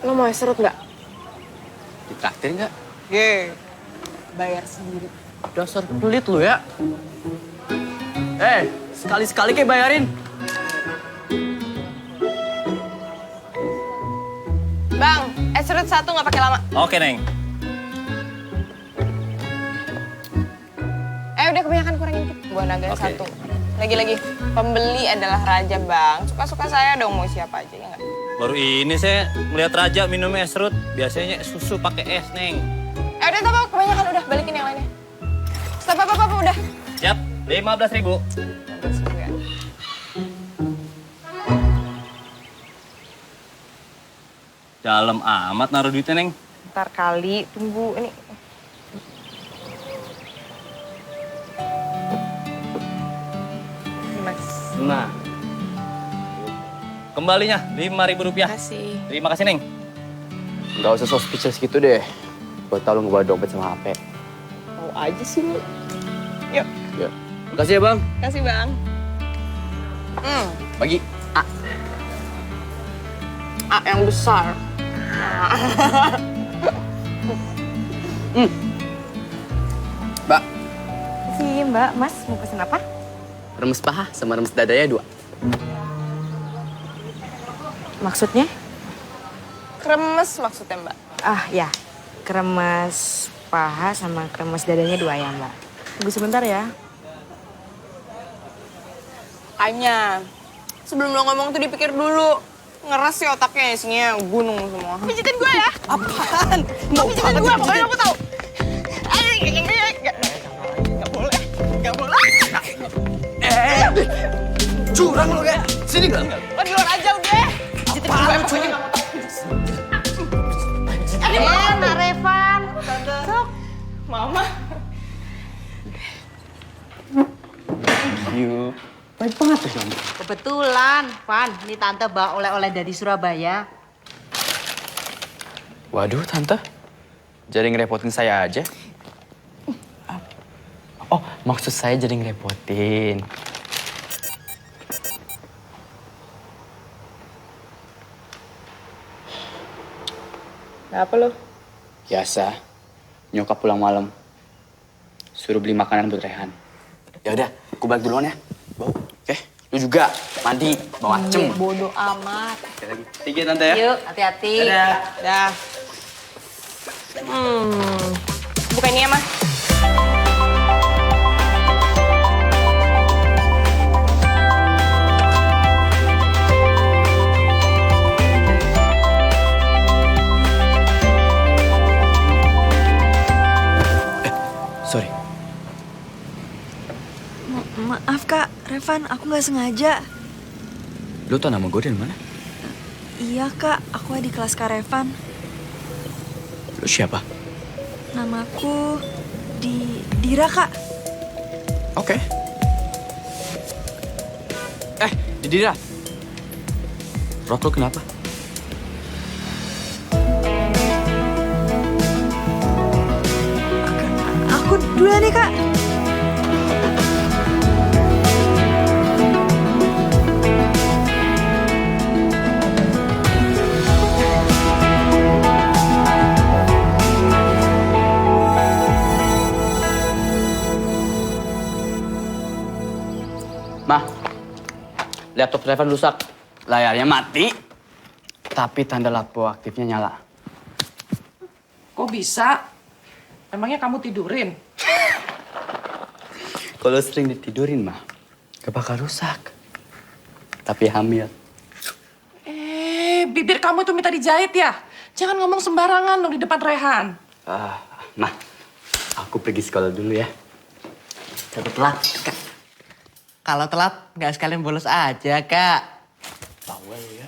Lo mau es serut nggak? Ditraktir nggak? Ye, bayar sendiri. Dasar pelit lu ya. Sekali-sekali kayak bayarin. Bang, es serut satu nggak pakai lama. Oke, Neng. Udah kebanyakan kurangin dikit. Gua naga Oke. satu. Lagi-lagi, pembeli adalah raja, Bang. Suka-suka saya dong, mau siapa aja, ya nggak? Baru ini saya melihat Raja minum es serut. Biasanya susu pakai es, Neng. Udah, Papa, kebanyakan udah. Balikin yang lainnya. Stop, Papa, udah. Siap, 15.000. Ya. Dalam amat naruh duitnya, Neng. Ntar kali, tunggu. Ini. Mas. Nah. Kembalinya, Rp5.000. Kasih. Terima kasih, Neng. Nggak usah so speechless gitu deh. Gue tau lu ngebawa dompet sama HP. Mau aja sih lu. Yuk, Ya. Makasih ya, Bang. kasih, Bang. Bagi. A yang besar. Mbak, Sih, Mbak. Mas, mau pesen apa? remes paha sama remes dadanya 2. Maksudnya? Kremes maksudnya, Mbak. Ah ya, kremes paha sama kremes dadanya 2 ya Mbak. Tunggu sebentar ya. Makanya, sebelum lo ngomong tuh dipikir dulu. Ngeres sih otaknya, isinya gunung semua. Pijitin gue ya? Apaan? Mau pijitin gue, pokoknya aku tahu. Gak boleh, gak boleh. Curang lu ya. Sini nggak? Lo di luar aja udah. Pijitin gue, pokoknya gak mau. Nak Revan. Sok. Mama. Yuk. Baik banget tuh, Mama. Kebetulan, Van, ini Tante bawa oleh-oleh dari Surabaya. Waduh, Tante. Jadi ngerepotin saya aja. Oh, maksud saya jadi ngerepotin. Apa lo? Biasa. Nyokap pulang malam. Suruh beli makanan buat Rehan. Ya udah, aku balik duluan ya. Bau. Oke, lu juga mandi, bawa acem. Bodoh amat. Tiga Tante ya. Yuk, hati-hati. Dadah. Dah. Bukan ini ya, Mah. Sorry. Maaf Kak, Revan, aku nggak sengaja. Lu tau nama gue dari mana? Iya Kak, aku di kelas Kak Revan. Lu siapa? Namaku Dira Kak. Oke. Didira. Rok lu kenapa? Aku duluan nih Kak. Mah, laptop Revan rusak. Layarnya mati, tapi tanda lampu aktifnya nyala. Kok bisa? Emangnya kamu tidurin? Kalau sering ditidurin, mah, gak bakal rusak. Tapi hamil. Bibir kamu itu minta dijahit ya? Jangan ngomong sembarangan dong di depan Rehan. Mah, aku pergi sekolah dulu ya. Satu telat, Kak. Kalau telat, nggak sekalian bolos aja, Kak. Bawel ya.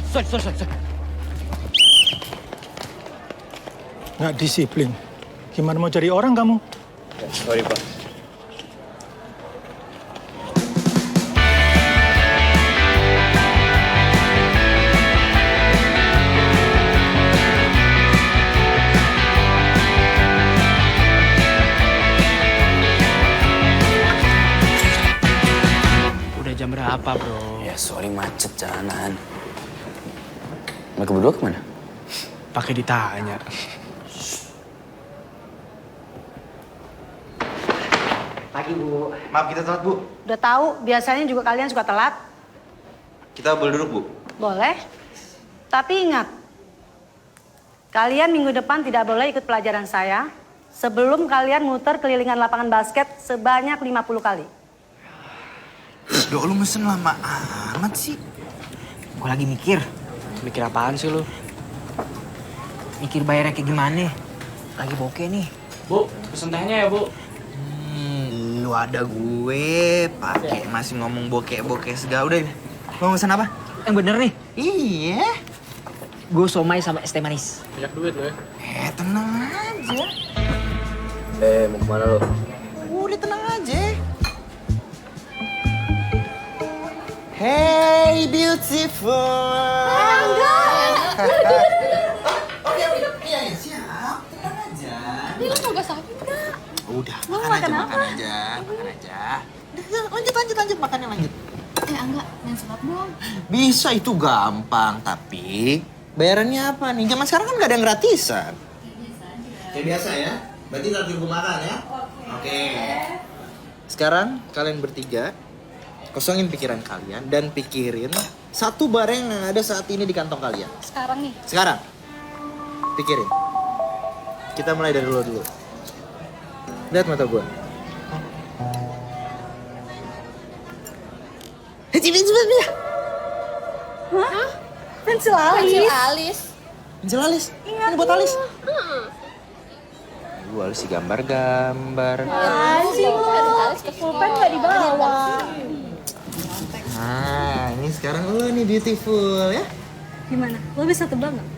sorry. Nggak disiplin. Gimana mau cari orang kamu? Sorry, Pak. Udah jam berapa, bro? Ya sorry macet jalanan. Mereka berdua kemana? Pakai ditanya. Pagi, Bu. Maaf kita telat, Bu. Udah tahu, biasanya juga kalian suka telat. Kita boleh duduk, Bu? Boleh. Tapi ingat, kalian minggu depan tidak boleh ikut pelajaran saya sebelum kalian muter kelilingan lapangan basket sebanyak 50 kali. Duh, lu mesen lama amat sih. Gue lagi mikir. Mikir apaan sih lu? Mikir bayarnya kayak gimana? Lagi bokeh nih. Bu, pesen tehnya ya, Bu. Lu ada gue, pakai masih ngomong bokeh-bokeh segala. Udah, mau mesen apa? Yang bener nih. Iya. Gue somai sama es teh manis. Banyak duit lo ya. Tenang aja. Mau kemana lo? Udah tenang aja. Hey, beautiful. Oke, iya, siap. Tenang aja. Ini lu mau gak sakit gak? Udah, Mau makan makan aja, apa? makan aja. Udah, lanjut, makannya lanjut. Enggak, main sulap dong. Bisa itu gampang, tapi bayarannya apa nih? Zaman sekarang kan nggak ada yang gratisan. Kayak biasa ya. Berarti terakhir gue makan ya. Oke. Sekarang kalian bertiga kosongin pikiran kalian dan pikirin satu barang yang ada saat ini di kantong kalian. Sekarang nih. Sekarang pikirin. Kita mulai dari lo dulu. Lihat mata gue. Sebenarnya. Hah? Pensil alis? Pensil alis? Ini buat alis? Gue alis sih gambar-gambar. Alis ke pulpen gak dibawa. Nah, ini sekarang lo nih beautiful ya. Gimana? Lo bisa tebak gak?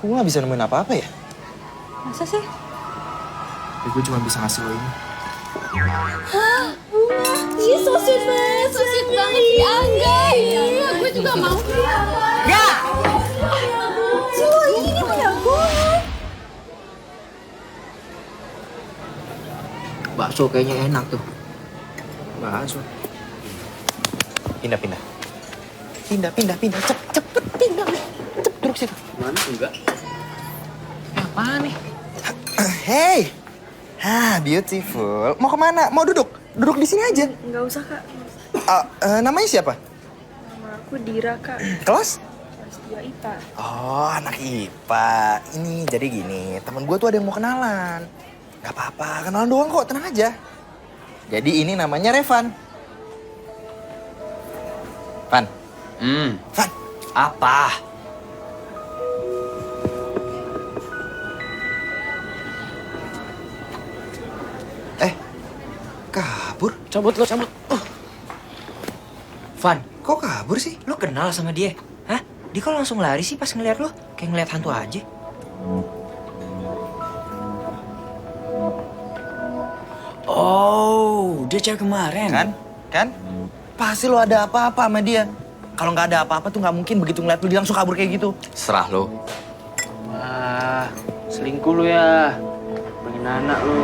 Gue gak bisa nemuin apa-apa ya? Masa sih? Ya, gue cuma bisa ngasih lo ini. Hah? Bunga? Ih, so sweet banget. So sweet banget si Angga. Iya, gue juga mau. Gak! Cuma ini punya gue. Bakso kayaknya enak tuh. Bakso. Pindah. Cepet pindah. Cepet duduk situ. Mana? Enggak. Apaan nih? Hey. Beautiful. Mau kemana? Mau duduk? Duduk di sini aja. Nggak usah, Kak. Namanya siapa? Nama aku Dira, Kak. Kelas? Kelas 2 IPA. Oh, anak IPA. Ini jadi gini, temen gue tuh ada yang mau kenalan. Gak apa-apa, kenalan doang kok, tenang aja. Jadi ini namanya Revan. Van. Van. Apa? Kabur? Cabut lo, cabut. Van, Kok kabur sih? lo kenal sama dia? Hah? Dia kok langsung lari sih pas ngeliat lo? Kayak ngeliat hantu aja. Oh, dia cewek kemarin. Kan? Pasti lo ada apa-apa sama dia. Kalau nggak ada apa-apa tuh nggak mungkin begitu ngeliat lo dia langsung kabur kayak gitu. Serah lo. Wah, selingkuh lo ya. Pengen anak lo.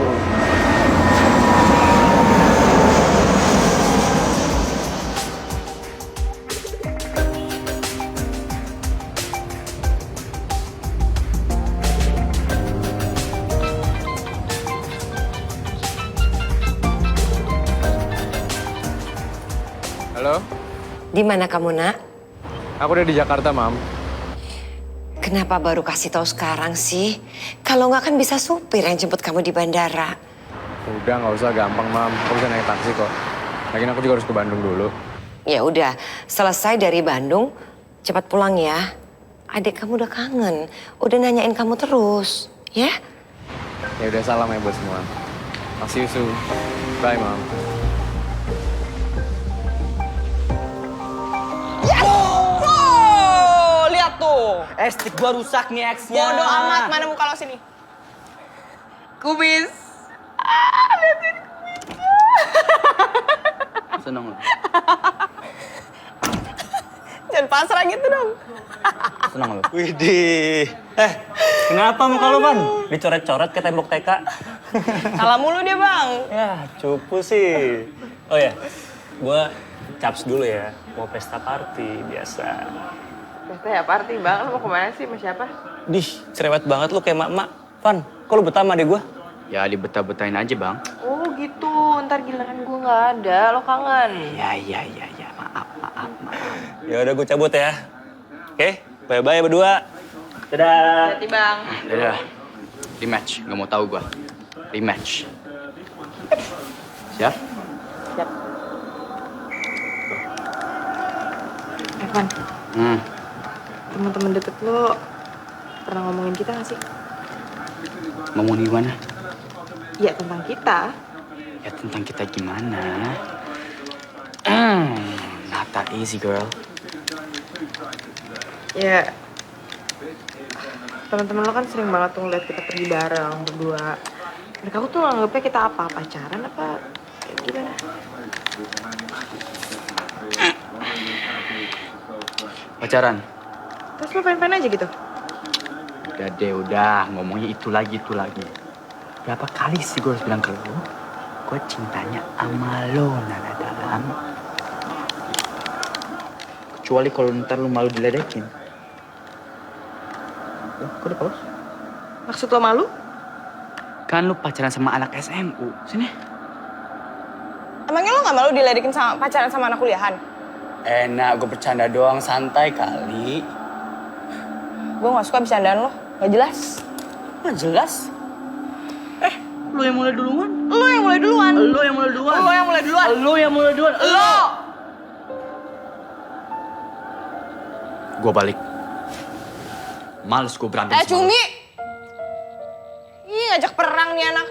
Halo, Di mana kamu, Nak? aku udah di Jakarta, Mam. Kenapa baru kasih tahu sekarang sih? Kalau nggak kan bisa supir yang jemput kamu di bandara. Udah, nggak usah gampang, Mam. Aku bisa naik taksi kok. Lagian aku juga harus ke Bandung dulu. Ya udah, selesai dari Bandung, cepat pulang ya. Adik kamu udah kangen, udah nanyain kamu terus, ya? Ya udah, salam ya buat semua. See you soon. Bye, Mam. Yes! Stick gua rusak nih X-nya. Bodoh amat, mana muka lo sini. Kubis. Liatin kubisnya. Seneng lo. Jangan pasrah gitu dong. Seneng lo. Widih. Kenapa muka lu, Ban? Dicoret-coret ke tembok TK. Salah mulu dia, Bang. Ya, cupu sih. Oh ya, gua caps dulu ya. Mau pesta party biasa. Pesta ya party, Bang. Lo mau kemana sih? Sama siapa? Dih, cerewet banget lu kayak mak-mak. Van, kok lu betah sama adek gua? Ya dibetah-betahin aja bang. Oh gitu, ntar giliran gue nggak ada, lo kangen. Ya, maaf. Ya udah gua cabut ya. Oke, bye-bye berdua. Dadah. Hati Bang. Udah, rematch. Nggak mau tahu gua. Rematch. Siap? Siap. Evan, teman-teman deket lo pernah ngomongin kita nggak sih? Ngomong di mana? Ya tentang kita. Ya tentang kita gimana? Not that easy, girl. Ya, teman-teman lo kan sering banget tuh ngeliat kita pergi bareng berdua. Mereka tuh nganggepnya kita apa? Pacaran apa gimana? Pacaran? Terus lo pengen-pengen aja gitu? Udah deh, udah. Ngomongnya itu lagi. Berapa kali sih gue harus bilang ke lo? Gue cintanya sama lo, Nana Dalam. Kecuali kalau ntar lo malu diledekin. Kok udah paus? Maksud lo malu? Kan lo pacaran sama anak SMU. Sini. Emangnya lo gak malu diledekin sama pacaran sama anak kuliahan? Enak, gue bercanda doang. Santai kali. Gue gak suka bercandaan lo, gak jelas. Nggak jelas. Lo yang mulai duluan. Lo yang mulai duluan. Lo yang mulai duluan. Lo yang mulai duluan. Lo yang mulai duluan. Lo! Gue balik. Males gue berantem sama lo. Cumi! Ih, ngajak perang nih anak.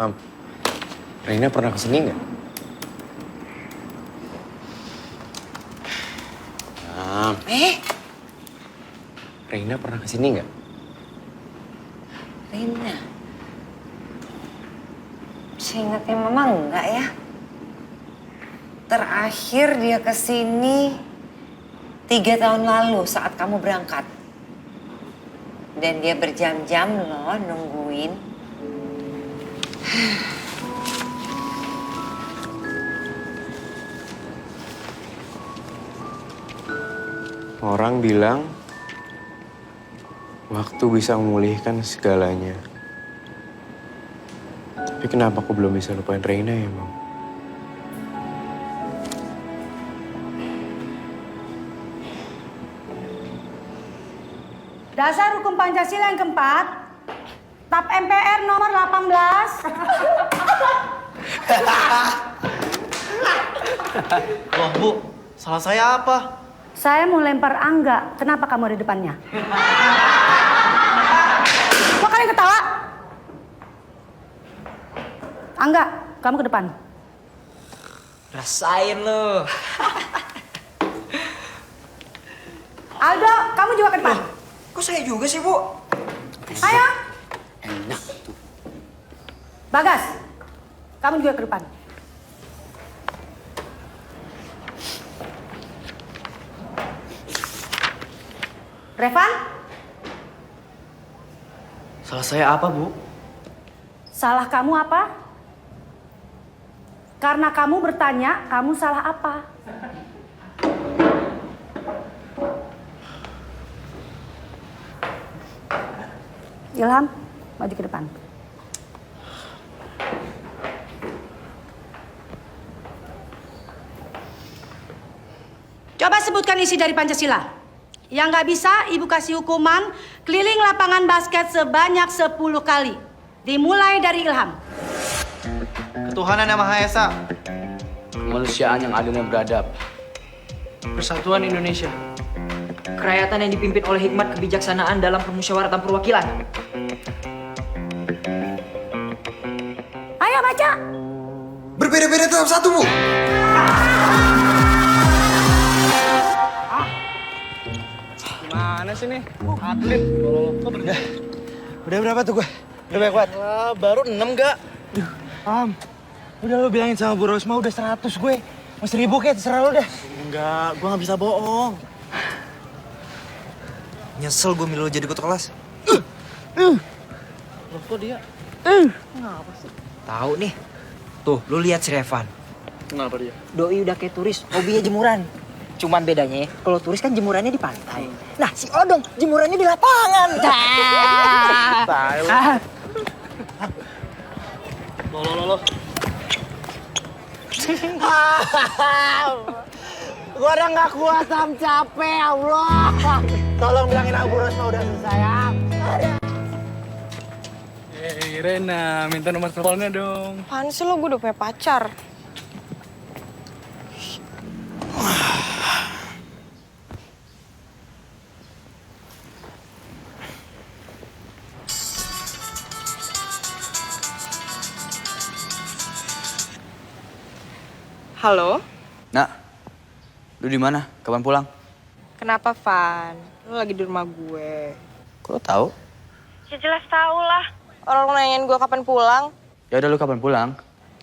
Mam, Reina pernah kesini nggak? Mam. Reina pernah kesini nggak? Reina. Seingatnya Mama enggak ya. Terakhir dia kesini 3 tahun lalu saat kamu berangkat. Dan dia berjam-jam loh nungguin. Orang bilang waktu bisa memulihkan segalanya. Tapi kenapa aku belum bisa lupain Reina ya, Mam? Dasar hukum Pancasila yang keempat, TAP MPR nomor 18. Loh, Bu, salah saya apa? Saya mau lempar Angga. Kenapa kamu ada di depannya? Kok kalian ketawa? Angga, kamu ke depan. Rasain lo. Aldo, kamu juga ke depan. Kok saya juga sih, Bu? Ayo. Enak tuh. Bagas, kamu juga ke depan. Revan? Salah saya apa, Bu? Salah kamu apa? Karena kamu bertanya, kamu salah apa? Ilham, maju ke depan. sebutkan isi dari Pancasila. Yang nggak bisa, Ibu kasih hukuman keliling lapangan basket sebanyak 10 kali. Dimulai dari Ilham. Ketuhanan yang Maha Esa. Kemanusiaan yang adil dan beradab. Persatuan Indonesia. Kerakyatan yang dipimpin oleh hikmat kebijaksanaan dalam permusyawaratan perwakilan. Ayo baca. Berbeda-beda tetap satu, Bu. Gimana sih nih? Atlet. Kok berdah? Udah berapa tuh gue? Udah banyak banget? Baru 6 gak? Udah lo bilangin sama Bu Rosma udah 100 gue. Mau 1000 kayak terserah lo dah. Enggak, gue gak bisa bohong. Nyesel gue milih lo jadi ketua kelas. Loh, kok dia? Tahu nih. Tuh, lu lihat si Revan. Kenapa dia? Doi udah kayak turis, hobinya jemuran. Cuman bedanya, kalau turis kan jemurannya di pantai. Nah, si Odong jemurannya di lapangan. Lo. Gue udah gak kuat, Sam. Capek, Allah. Tolong bilangin aku Bu Rosma udah selesai ya. Hey Rena, minta nomor teleponnya dong. Apaan sih lo, gue udah punya pacar. Halo? Nak, lu di mana? Kapan pulang? Kenapa, Van? Lo lagi di rumah gue. Kok lo tahu? Ya jelas tau lah. Orang nanyain gue kapan pulang. Ya udah lu kapan pulang?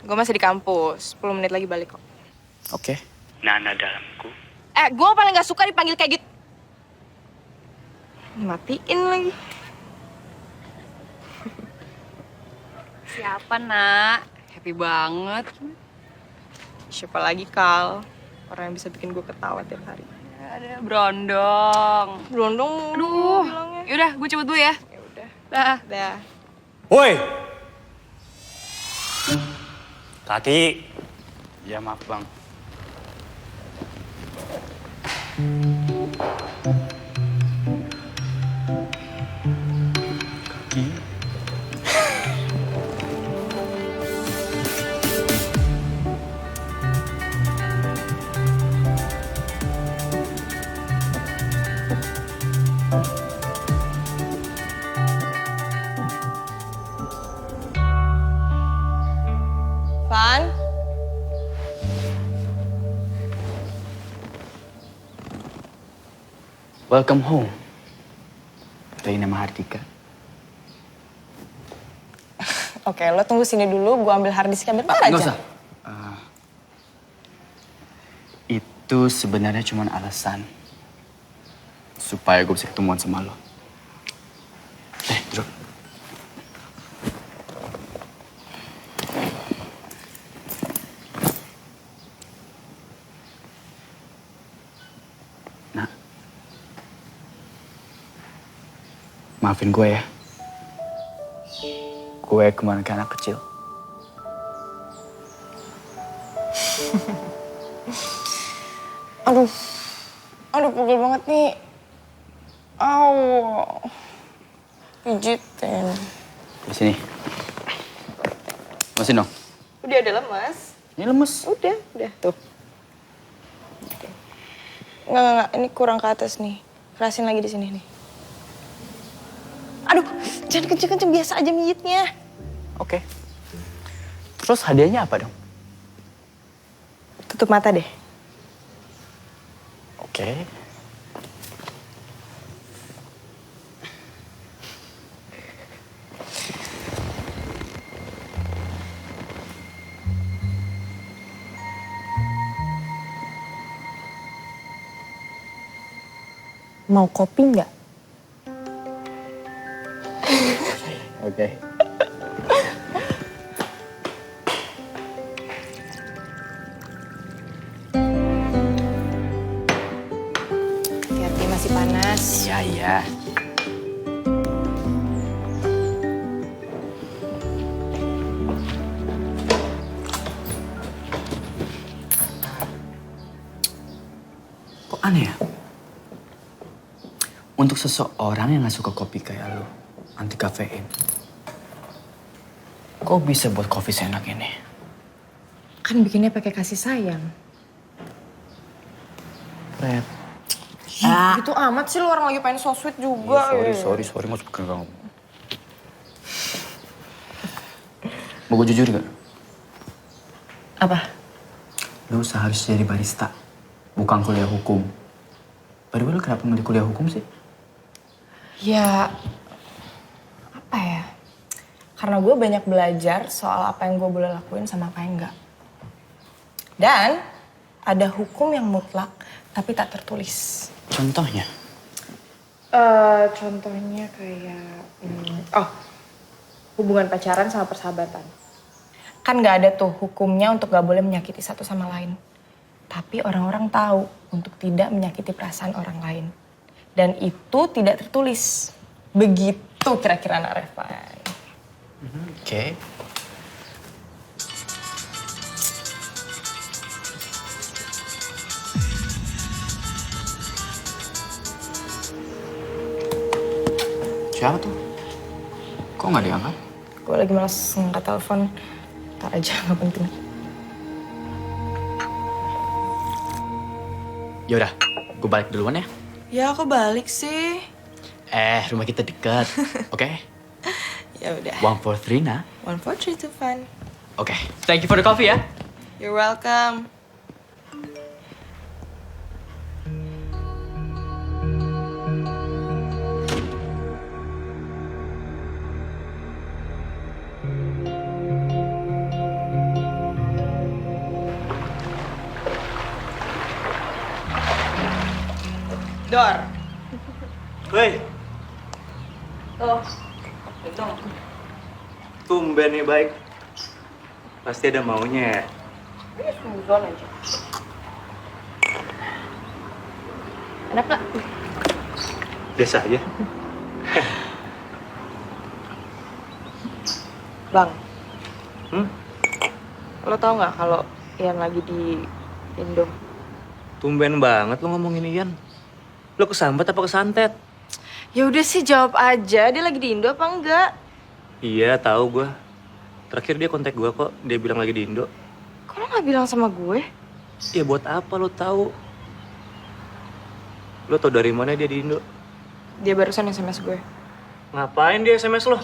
Gue masih di kampus. 10 menit lagi balik kok. Oke. Nana dalamku. Gue paling gak suka dipanggil kayak gitu. Matiin lagi. Siapa, Nak? Happy banget. Siapa lagi, Kal? Orang yang bisa bikin gue ketawa tiap hari. Ada Brondong. Brondong. Aduh. Bilangnya. Yaudah, gue cabut dulu ya. Ya udah. Dah. Dah. Woi! Kaki. Ya maaf bang. Kaki. Van? Welcome home. Reina Mahardika. Oke, lo tunggu sini dulu. Gue ambil hard disknya bentar aja. Nggak usah. Itu sebenarnya cuma alasan supaya gue bisa ketemuan sama lo. Duduk. Nah, maafin gue ya. Gue kemarin kayak anak kecil. Aduh, pegel banget nih. Au, pijitin. Di sini. Lemesin dong. Udah ada lemas. Ini lemes. Udah, tuh. Enggak, ini kurang ke atas nih. Kerasin lagi di sini nih. Aduh, jangan kenceng-kenceng, biasa aja mijitnya. Oke. Terus hadiahnya apa dong? Tutup mata deh. Oke. Mau kopi nggak? Oke. Hati-hati, masih panas. Iya. Kok aneh Untuk seseorang yang gak suka kopi kayak lo, anti kafein, kok bisa buat kopi seenak ini? Kan bikinnya pakai kasih sayang. Red. Gitu amat sih lu, orang lagi pengen so sweet juga. Sorry, masuk ke kamu. Mau gue jujur gak? Apa? Lu seharusnya jadi barista, bukan kuliah hukum. By the way, lu kenapa milih kuliah hukum sih? Ya, apa ya? Karena gue banyak belajar soal apa yang gue boleh lakuin sama apa yang enggak. Dan ada hukum yang mutlak tapi tak tertulis. Contohnya? Contohnya kayak, hubungan pacaran sama persahabatan. Kan gak ada tuh hukumnya untuk gak boleh menyakiti satu sama lain. Tapi orang-orang tahu untuk tidak menyakiti perasaan orang lain. Dan itu tidak tertulis. Begitu kira-kira anak Reva. Oke. Siapa tuh? Kok nggak diangkat? Gue lagi malas ngangkat telepon. Ntar aja, nggak penting. Yaudah, gue balik duluan ya. Ya, aku balik sih. Rumah kita dekat, oke? Ya udah. 1, 4, 3, nah. 1, 4, 3, 2, fun. Oke, thank you for the coffee ya. You're welcome. Dor. Woi. Oh. Tumben nih baik. Pasti ada maunya ya. Ini suzon aja. Enak gak? Biasa aja. Bang. Hmm? Lo tau gak kalau Ian lagi di Indo? Tumben banget lo ngomongin Ian. Lo kesambet apa kesantet? Ya udah sih jawab aja, dia lagi di Indo apa enggak? Iya, tahu gue. Terakhir dia kontak gue kok, dia bilang lagi di Indo. Kok lo gak bilang sama gue? Ya buat apa lo tahu? Lo tau dari mana dia di Indo? Dia barusan SMS gue. Ngapain dia SMS lo?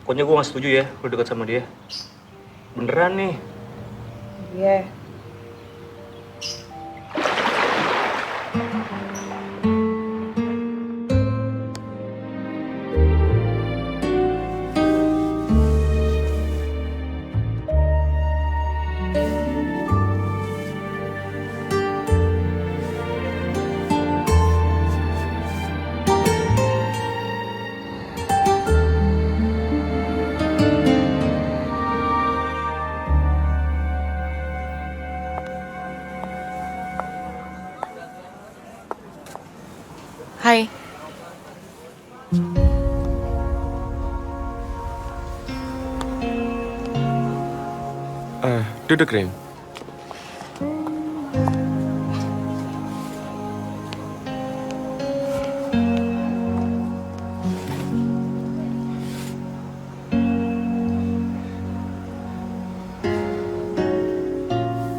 Pokoknya gue gak setuju ya, lo dekat sama dia. Beneran nih. Iya. Hai. Duduk, Rin.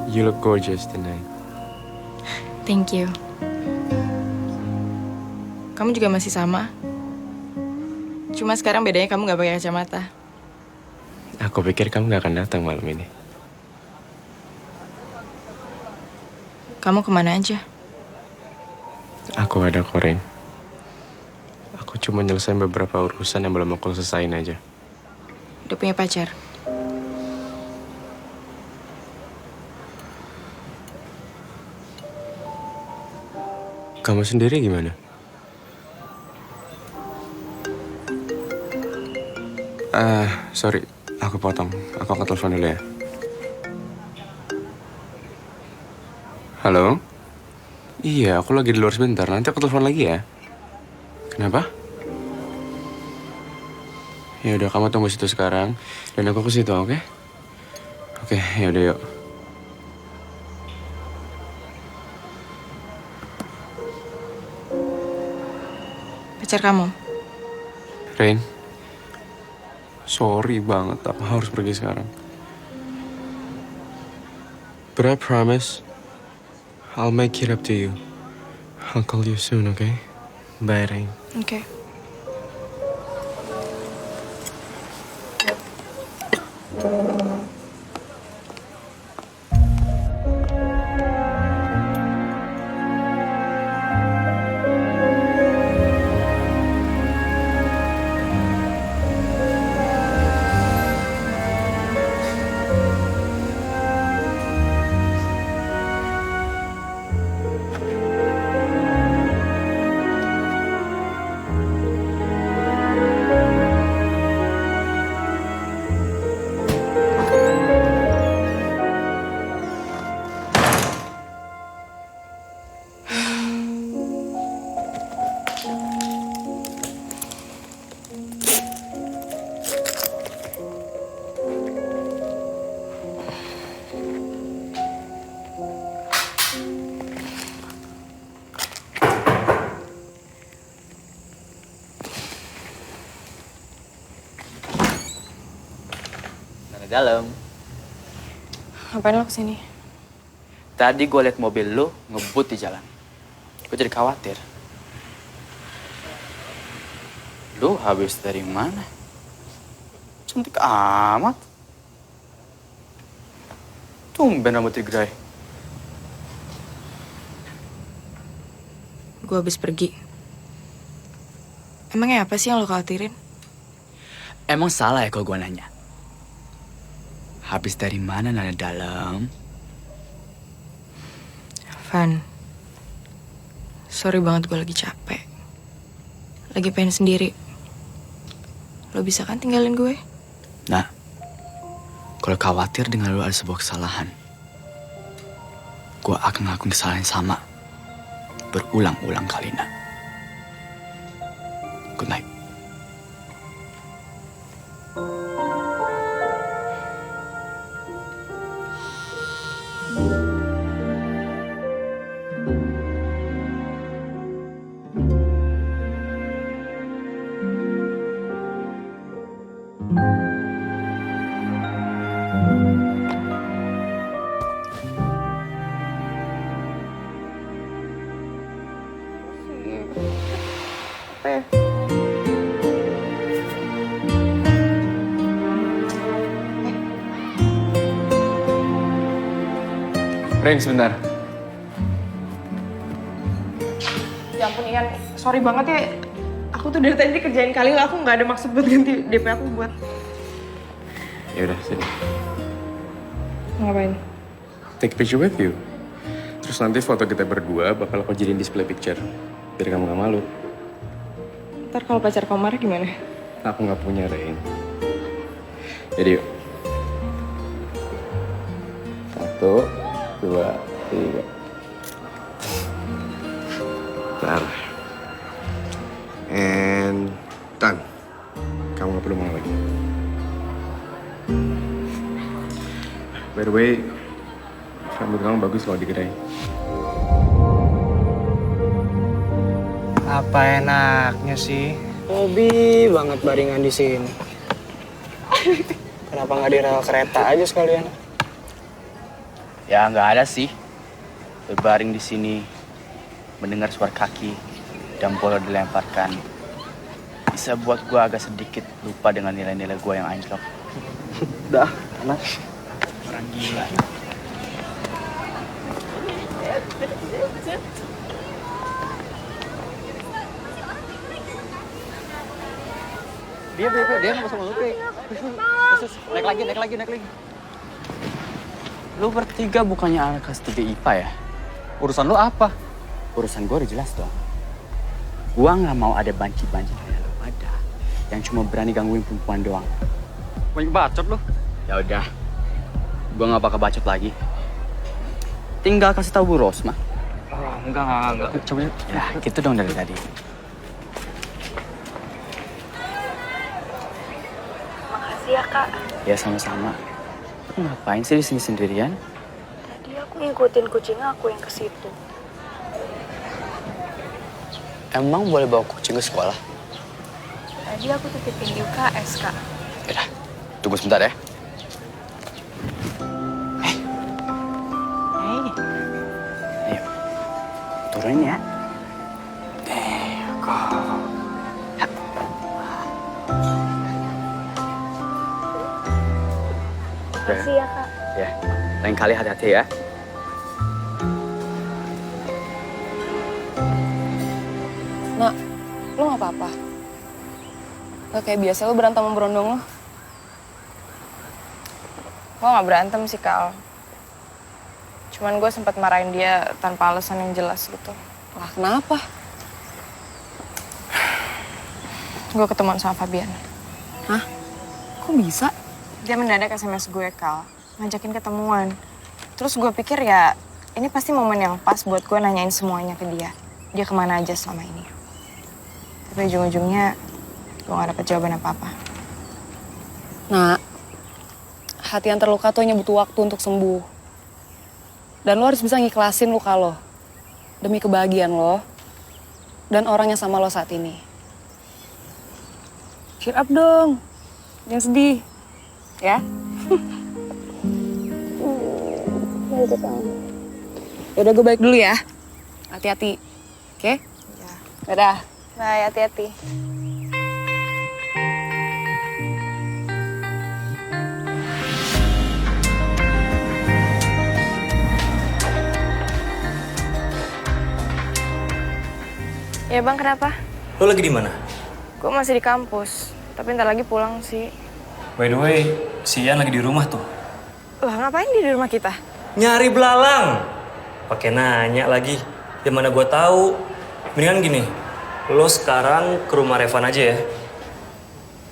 You look gorgeous tonight. Thank you. Kamu juga masih sama. Cuma sekarang bedanya kamu gak pakai kacamata. Aku pikir kamu gak akan datang malam ini. Kamu kemana aja? Aku ada Korin. Aku cuma nyelesain beberapa urusan yang belum aku selesain aja. Udah punya pacar? Kamu sendiri gimana? Sorry, aku potong. Aku angkat telepon dulu ya. Halo? Iya, aku lagi di luar sebentar. Nanti aku telepon lagi ya. Kenapa? Ya udah, kamu tunggu situ sekarang dan aku ke situ, oke? Oke, ya udah yuk. pacar kamu. Rain, sorry banget aku harus pergi sekarang. But I promise, I'll make it up to you. I'll call you soon, okay? Bye, Rain. Oke. Dalam. Ngapain lo kesini? Tadi gue liat mobil lu ngebut di jalan. Gue jadi khawatir. Lu habis dari mana? Cantik amat. Tumben rambut digerai. Gue habis pergi. Emangnya apa sih yang lo khawatirin? Emang salah ya kalau gue nanya? Habis dari mana Nana Dalam? Van, sorry banget gue lagi capek. Lagi pengen sendiri. Lo bisa kan tinggalin gue? Nah, kalau khawatir dengan lu ada sebuah kesalahan, gue akan ngelakuin kesalahan yang sama. Berulang-ulang kali, Nak. Good night. Rain, sebentar. Ya ampun Ian, sorry banget ya. Aku tuh dari tadi kerjain kali lah, aku nggak ada maksud buat ganti DP aku buat. Ya udah, sini. Ngapain? Take a picture with you. Terus nanti foto kita berdua bakal aku jadiin display picture. Biar kamu gak malu. Ntar kalau pacar kamu marah gimana? Aku gak punya, Rain. Jadi yuk. 1, 2, 3. Bentar. And done. Kamu gak perlu mau lagi. By the way, rambut kamu bagus loh digerai. Apa enaknya sih? Hobi banget baringan di sini. Kenapa nggak di rel kereta aja sekalian? Ya nggak ada sih. Berbaring di sini, mendengar suara kaki dan bola dilemparkan, bisa buat gue agak sedikit lupa dengan nilai-nilai gue yang anjlok. Dah, enak. Orang gila. Dia nggak sama lu, Pi. Naik lagi. Lu bertiga bukannya anak kelas 3 IPA ya? Urusan lu apa? Urusan gue udah jelas dong. Gua nggak mau ada banci-banci kayak lu pada yang cuma berani gangguin perempuan doang. Banyak bacot lu. Ya udah, gua nggak bakal bacot lagi. Tinggal kasih tahu Bu Rosma. Oh, enggak. Coba Ya, gitu dong dari tadi. Makasih ya Kak. Ya sama-sama. Lu ngapain sih di sini sendirian? Tadi aku ngikutin kucing aku yang ke situ. Emang boleh bawa kucing ke sekolah? Tadi aku titipin di UKS, Kak. Yaudah, tunggu sebentar ya. Hey. Ayo, turunin ya. Makasih ya, Kak. Ya, lain kali hati-hati ya. Nak, lu gak apa-apa? Gak kayak biasa lu berantem sama berondong lu? Gue gak berantem sih, Kal. Cuman gue sempat marahin dia tanpa alasan yang jelas gitu. Lah, kenapa? Gue ketemuan sama Fabian. Hah? Kok bisa? Dia mendadak SMS gue, Kal. Ngajakin ketemuan. Terus gue pikir ya, ini pasti momen yang pas buat gue nanyain semuanya ke dia. Dia kemana aja selama ini. Tapi ujung-ujungnya gue gak dapet jawaban apa-apa. Nah, hati yang terluka tuh hanya butuh waktu untuk sembuh. Dan lo harus bisa ngikhlasin luka lo. Demi kebahagiaan lo. Dan orang yang sama lo saat ini. Cheer up dong. Jangan sedih. Ya? Yaudah gue balik dulu ya. Hati-hati. Oke? Ya. Dadah. Bye, hati-hati. Ya bang, kenapa? Lo lagi di mana? Gue masih di kampus, tapi ntar lagi pulang sih. By the way, si Ian lagi di rumah tuh. Lah ngapain dia di rumah kita? Nyari belalang. Pakai nanya lagi. Ya mana gue tahu. Mendingan gini, lo sekarang ke rumah Revan aja ya.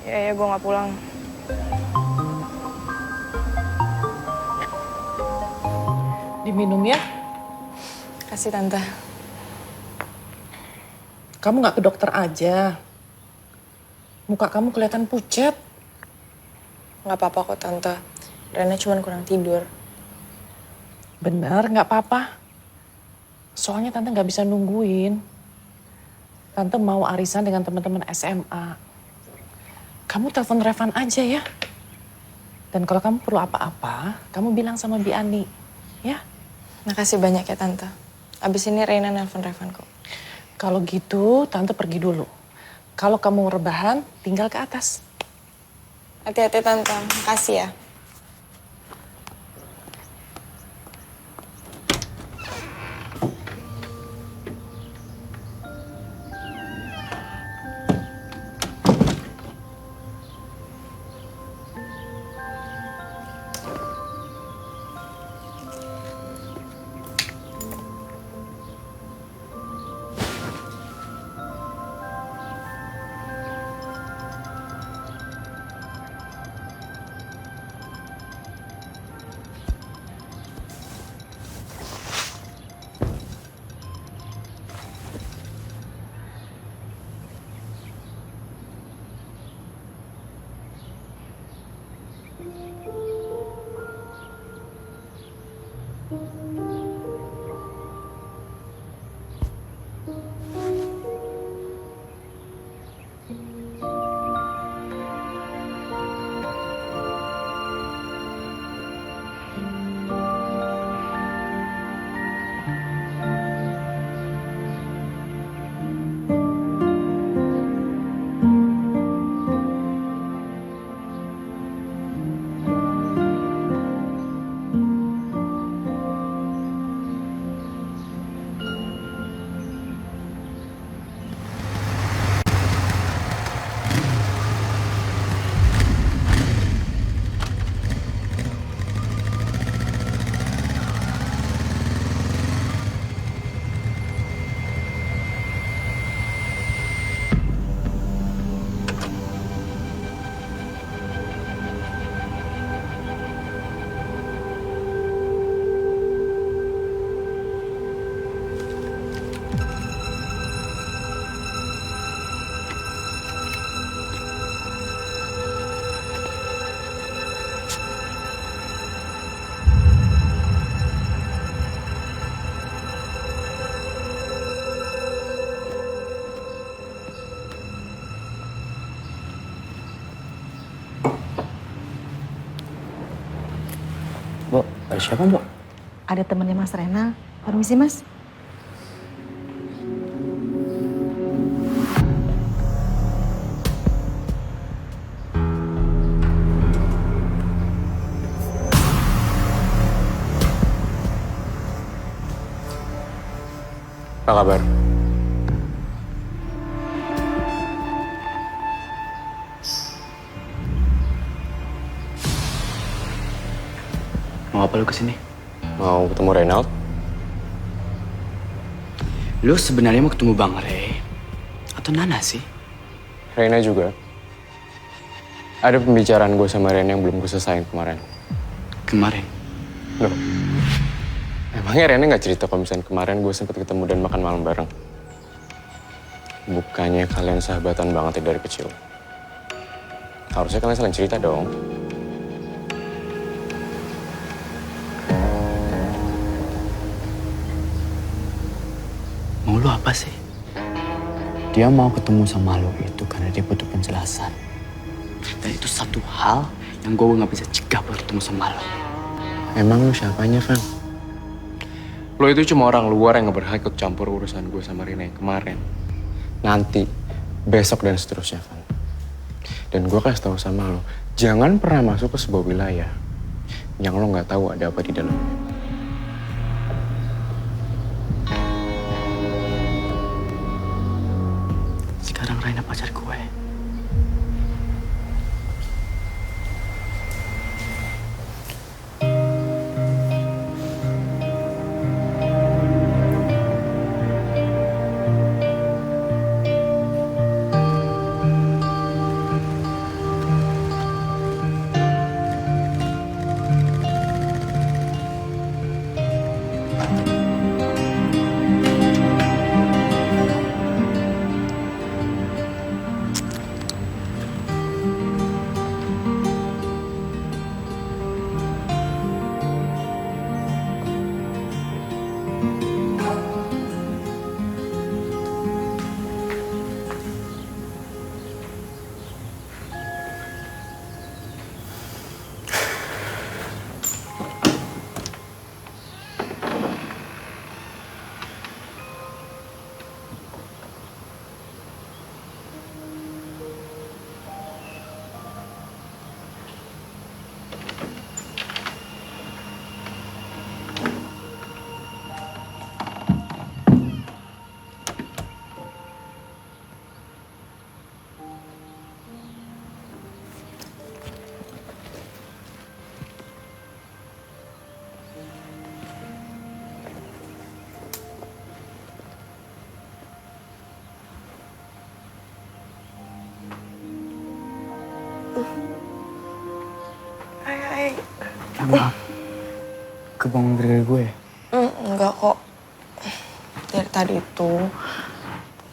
Ya gue nggak pulang. Diminum ya. Kasih tante. Kamu nggak ke dokter aja. Muka kamu kelihatan pucat. Nggak apa-apa kok tante. Rena cuma kurang tidur. Benar, nggak apa-apa. Soalnya tante nggak bisa nungguin. Tante mau arisan dengan teman-teman SMA. Kamu telepon Revan aja ya. Dan kalau kamu perlu apa-apa, kamu bilang sama Bi Ani, ya? Makasih banyak ya tante. Abis ini Rena nelpon Revan kok. Kalau gitu, tante pergi dulu. Kalau kamu rebahan, tinggal ke atas. Hati-hati tante. Makasih ya. siapa, Mbak? Ada temennya Mas Renal. Permisi, Mas. Apa kabar? Mau apa lu kesini? Mau ketemu Reynald? Lu sebenarnya mau ketemu Bang Ray? Atau Nana sih? Reina juga. Ada pembicaraan gue sama Reina yang belum gue selesain kemarin. Kemarin? Loh, emangnya Reina nggak cerita kalau misalnya kemarin gue sempet ketemu dan makan malam bareng? Bukannya kalian sahabatan banget ya dari kecil? Harusnya kalian saling cerita dong. Mau lu apa sih? Dia mau ketemu sama lo itu karena dia butuh penjelasan. Dan itu satu hal yang gue nggak bisa cegah buat ketemu sama lo. Emang lu siapanya, Van? Lo itu cuma orang luar yang gak berhak ikut campur urusan gue sama Reina yang kemarin. Nanti, besok dan seterusnya, Van. Dan gue kasih tahu sama lo, jangan pernah masuk ke sebuah wilayah yang lo nggak tahu ada apa di dalam. Sekarang Reina pacar gue. Maaf, kebangun gara-gara gue. Enggak kok. Dari tadi itu,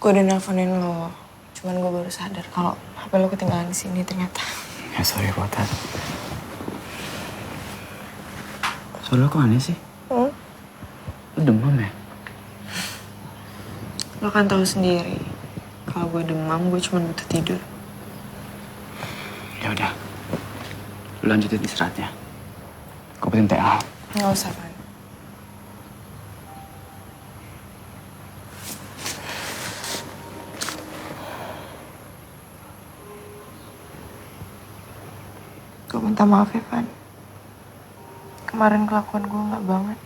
gue udah nelfonin lo. Cuman gue baru sadar kalau HP lo ketinggalan di sini ternyata. Ya sorry buat that. Soalnya kok aneh sih? Lu demam ya? Lo kan tahu sendiri, kalau gue demam gue cuma butuh tidur. Ya udah, lu lanjutin istirahatnya. Gue penting TA. Nggak usah, Van. Gue minta maaf ya, Van. Kemarin kelakuan gue nggak banget.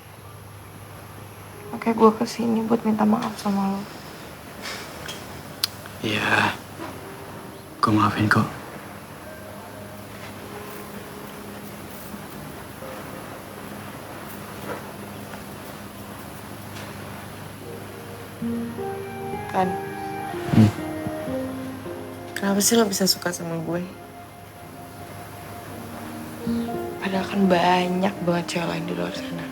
Makanya gue kesini buat minta maaf sama lo. Iya, gue maafin kok. Kan? Kenapa sih lo bisa suka sama gue? Padahal kan banyak banget cewek lain di luar sana.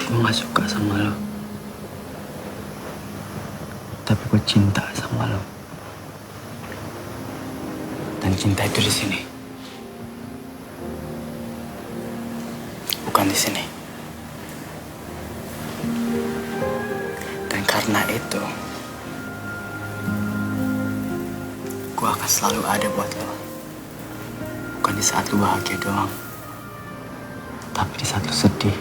Gue gak suka sama lo. Tapi gue cinta sama lo. Dan cinta itu di sini. Bukan di sini. Dan karena itu, gue akan selalu ada buat lo. Bukan di saat lo bahagia doang, tapi di saat lo sedih.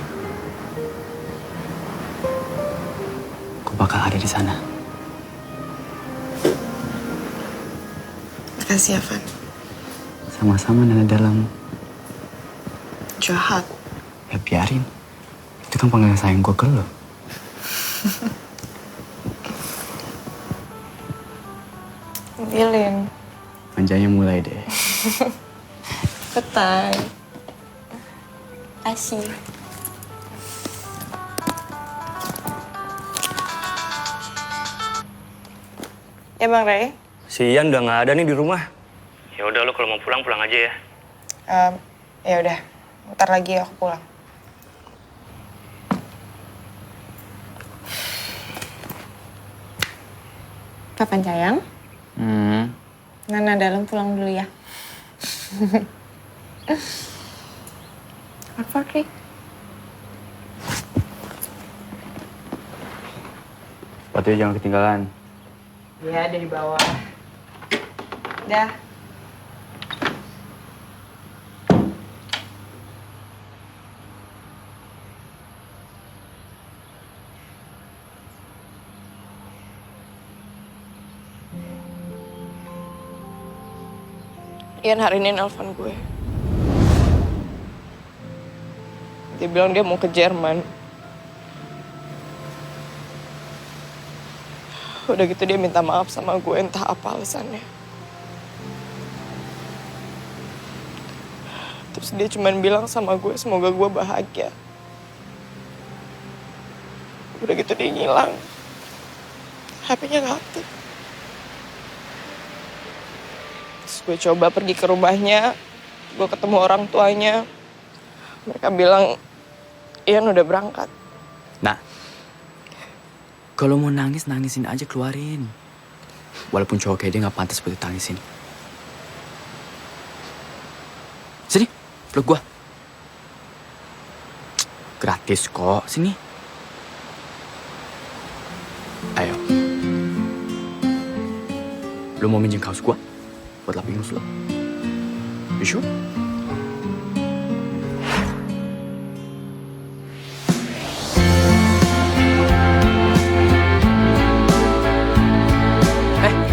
Gue bakal ada di sana. Makasih ya, Van. Sama-sama Nana dalam. Jahat. Ya biarin. Itu kan panggilan sayang gue ke lo. Bilin. Manjanya mulai deh. Petang. Asih. Ya Bang Ray. Si Ian udah nggak ada nih di rumah. Ya udah lo kalau mau pulang pulang aja ya. Ya udah, bentar lagi aku pulang. Kapan sayang? Nana dalam pulang dulu ya. Apa sih? Sepatunya jangan ketinggalan. Ya, ada di bawah. Dah. Ian hari ini nelfon gue. Dia bilang dia mau ke Jerman. Udah gitu dia minta maaf sama gue, entah apa alasannya. Terus dia cuma bilang sama gue, semoga gue bahagia. Udah gitu dia ngilang. HP-nya nggak aktif. Terus gue coba pergi ke rumahnya, gue ketemu orang tuanya. Mereka bilang, Ian udah berangkat. Nah, kalau mau nangis, nangisin aja, keluarin. Walaupun cowok kayak dia gak pantas buat ditangisin. Sini, peluk gua. Gratis kok, sini. Ayo. Lu mau minjem kaos gua? Buat laping ingus lo. You sure?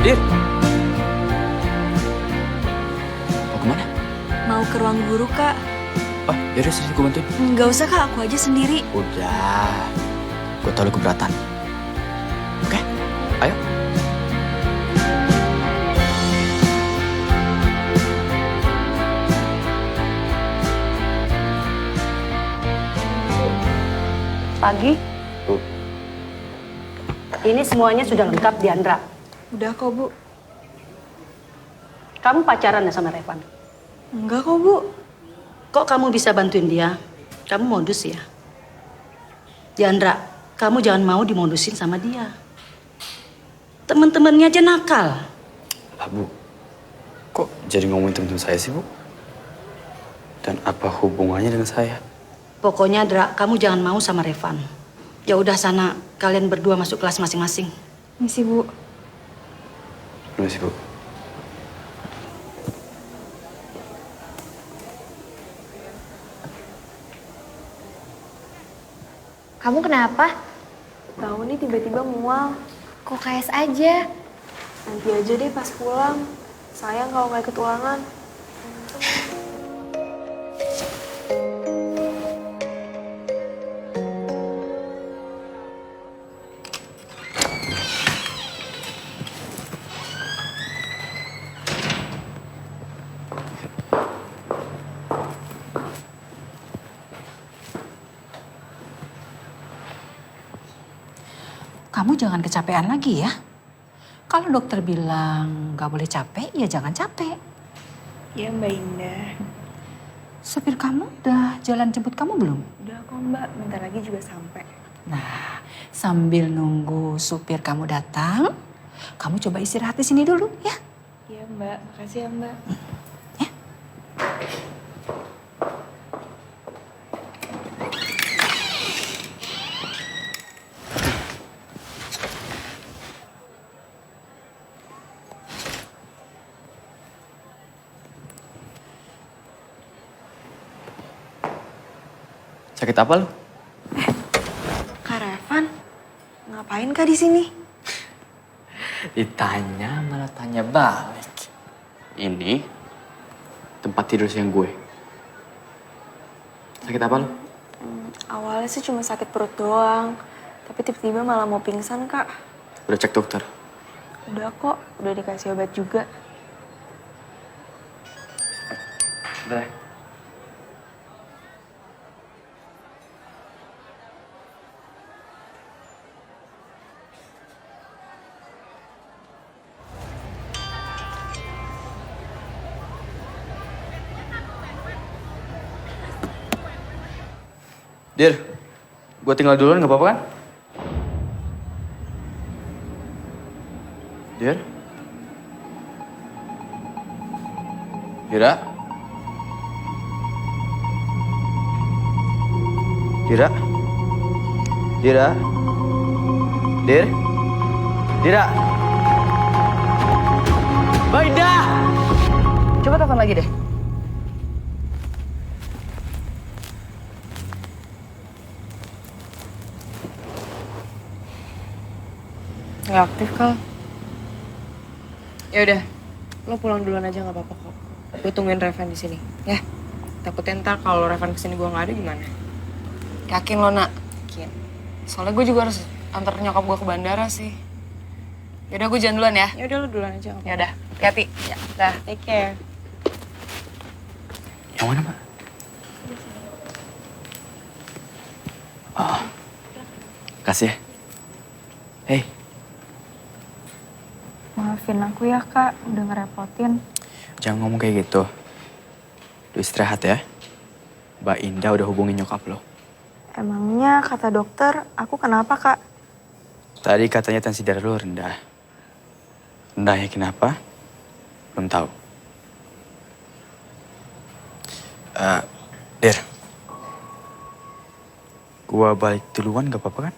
Dir. Mau kemana? Mau ke ruang guru, Kak. Oh, yaudah sini gue bantuin. Nggak usah, Kak. Aku aja sendiri. Udah. Gue tau lu keberatan. Oke, ayo. Pagi. Ini semuanya sudah lengkap, Diandra. Udah kok, Bu. Kamu pacaran ya sama Revan? Enggak kok, Bu. Kok kamu bisa bantuin dia? Kamu modus ya? Diandra, kamu jangan mau dimodusin sama dia. Temen-temennya aja nakal. Lah, Bu. Kok jadi ngomongin temen-temen saya sih, Bu? Dan apa hubungannya dengan saya? Pokoknya, Dra, kamu jangan mau sama Revan. Ya udah sana, kalian berdua masuk kelas masing-masing. Misi, Bu. Permisi, Bu. Kamu kenapa? Tahu nih tiba-tiba mual. Kok KS aja? Nanti aja deh pas pulang. Sayang kalau nggak ikut ulangan. Kamu jangan kecapean lagi ya. Kalau dokter bilang nggak boleh capek, ya jangan capek. Iya, Mbak Indah. Supir kamu udah jalan jemput kamu belum? Udah kok, Mbak. Bentar lagi juga sampai. Nah, sambil nunggu supir kamu datang, kamu coba istirahat di sini dulu ya. Iya, Mbak. Makasih ya, Mbak. Sakit apa lu? Kak Revan, ngapain Kak di sini? Ditanya malah tanya balik. Ini tempat tidur siang gue. Sakit apa lu? Awalnya sih cuma sakit perut doang. Tapi tiba-tiba malah mau pingsan, Kak. Udah cek dokter? Udah kok, udah dikasih obat juga. Udah. Dir, gue tinggal duluan gak apa-apa kan? Dir? Dira? Dira? Dira? Dir? Dira? Baida! Coba telepon lagi deh. Nggak aktif, Kal. Ya udah, lo pulang duluan aja nggak apa-apa kok. Gue tungguin Revan di sini, ya. Takutnya ntar kalau Revan kesini gue nggak ada gimana? Yakin lo, Nak? Yakin. Soalnya gue juga harus antar nyokap gue ke bandara sih. Yaudah, gue jalan duluan ya. Yaudah, lo duluan aja. Ya udah, hati-hati. Ya, dah. Take care. Yang mana, Pak? Oh. Kasih ya. Hey. Maafin aku ya, Kak. Udah ngerepotin. Jangan ngomong kayak gitu. Lu istirahat ya. Mbak Indah udah hubungin nyokap lo. Emangnya kata dokter, aku kenapa, Kak? Tadi katanya tensi darah lo rendah. Rendahnya kenapa? Belum tahu. Dir. Gua balik duluan gak apa-apa kan?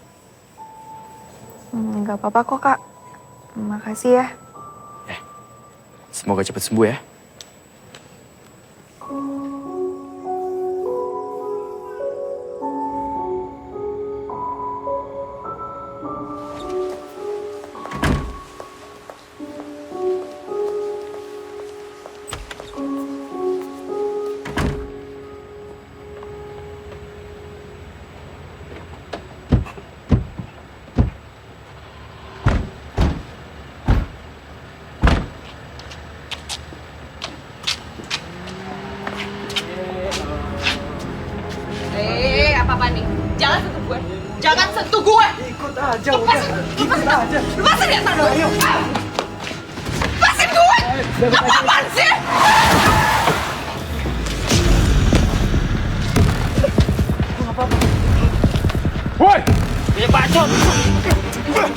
Gak apa-apa kok, Kak. Makasih ya. Semoga cepat sembuh ya. Apa-apa nih? Jangan sentuh gue. Jangan sentuh gue. Ikut aja Lepasin. Ikut aja. Lepasin ya, Sano. Lepasin gue. Apa-apaan sih? Woi! Dia bacot. Woi.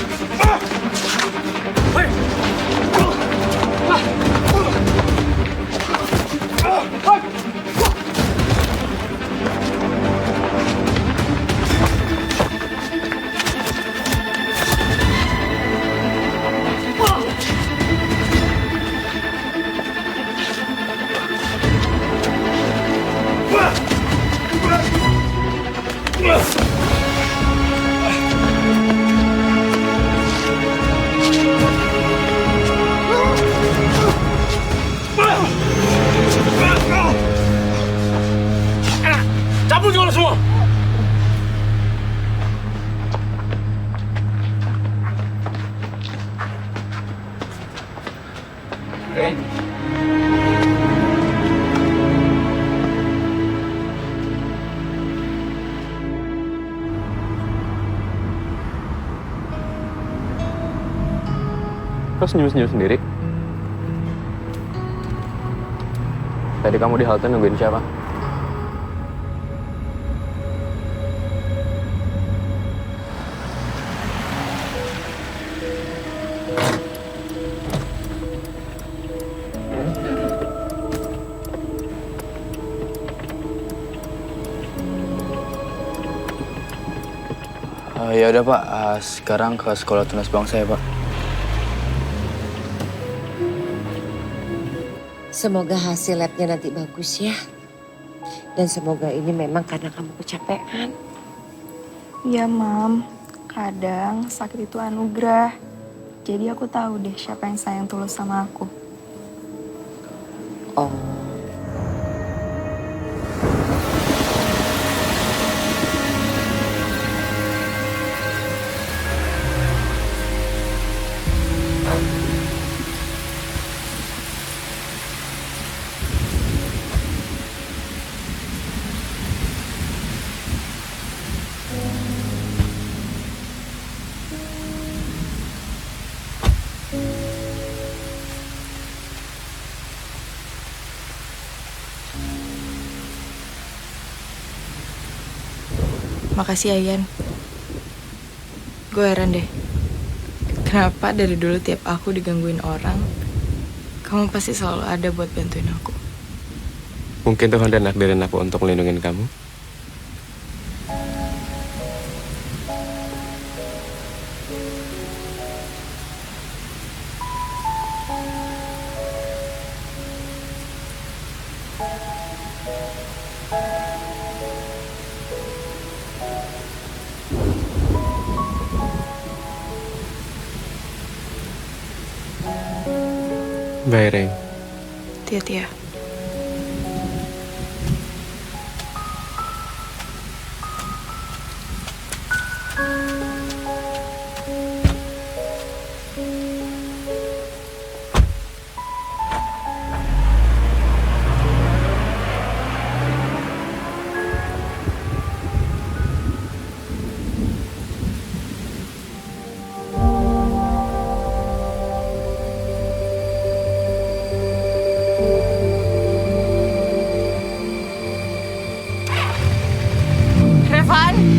Cabut kalau semua. Kok senyum-senyum sendiri? Tadi kamu di halte nungguin siapa? Ya udah Pak, sekarang ke sekolah tunas bangsa ya Pak. Semoga hasil labnya nanti bagus ya. Dan semoga ini memang karena kamu kecapean. Iya, Mam. Kadang sakit itu anugerah. Jadi aku tahu deh siapa yang sayang tulus sama aku. Oh. Makasih Ayan. Gue heran deh. Kenapa dari dulu tiap aku digangguin orang, kamu pasti selalu ada buat bantuin aku. Mungkin Tuhan dan nakdirin aku untuk melindungi kamu. Bye, Reng. Tia-tia.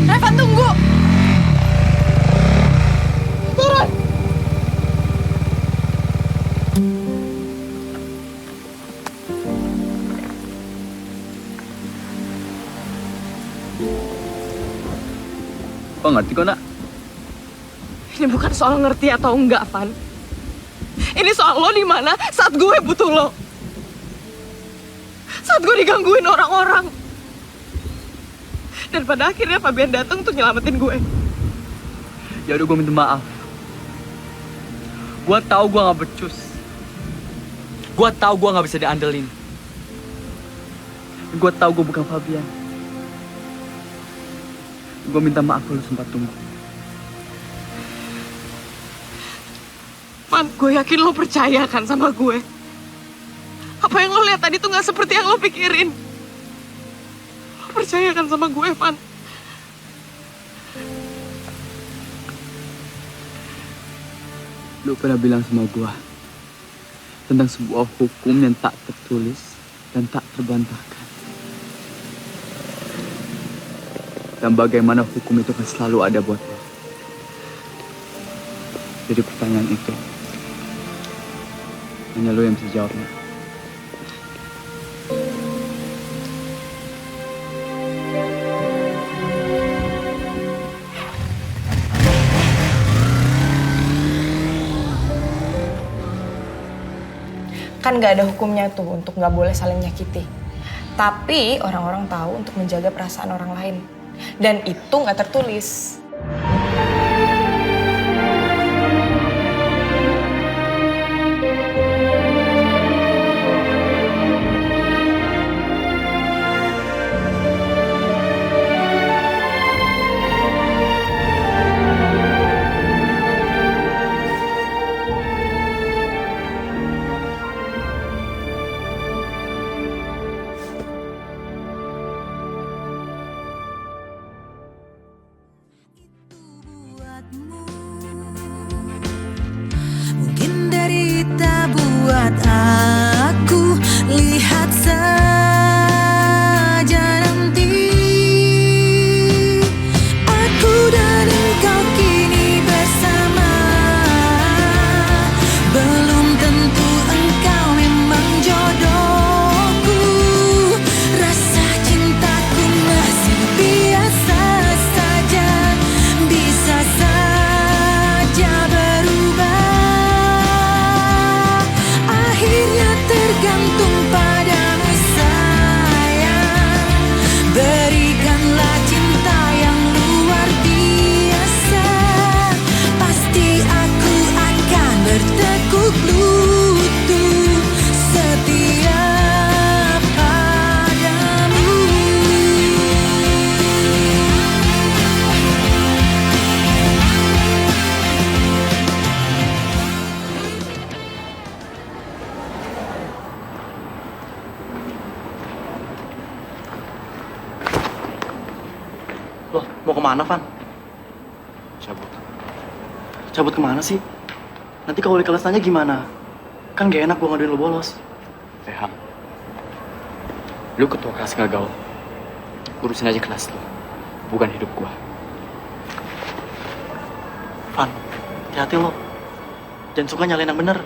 Revan tunggu. Turun. Kok ngerti kok, Nak? Ini bukan soal ngerti atau enggak, Van. Ini soal lo di mana saat gue butuh lo. Saat gue digangguin orang-orang. Dan pada akhirnya Fabian datang untuk nyelamatin gue. Ya udah, gue minta maaf. Gue tahu gue nggak becus. Gue tahu gue nggak bisa diandelin. Gue tahu gue bukan Fabian. Gue minta maaf kalau sempat tunggu. Van, gue yakin lo percaya kan sama gue. Apa yang lo lihat tadi tuh nggak seperti yang lo pikirin. Lo percaya kan sama gue, Van? Lu pernah bilang sama gue tentang sebuah hukum yang tak tertulis dan tak terbantahkan. Dan bagaimana hukum itu akan selalu ada buat lo. Jadi pertanyaan itu hanya lo yang bisa jawabnya. Kan gak ada hukumnya tuh untuk gak boleh saling nyakiti. Tapi orang-orang tahu untuk menjaga perasaan orang lain. Dan itu gak tertulis. Mungkin derita buat aku, lihat saja nanti. Aku dan engkau kini bersama. Belum tentu engkau memang jodohku. Rasa cintaku masih biasa saja. Bisa saja kemana, Van? Cabut. Cabut kemana sih? Nanti kalau di kelas tanya gimana? Kan gak enak gue ngaduin lo bolos. Rehan, lu ketua kelas nggak gaul. Urusin aja kelas lu, bukan hidup gua. Van, hati-hati lo. Jangan suka nyalain yang bener.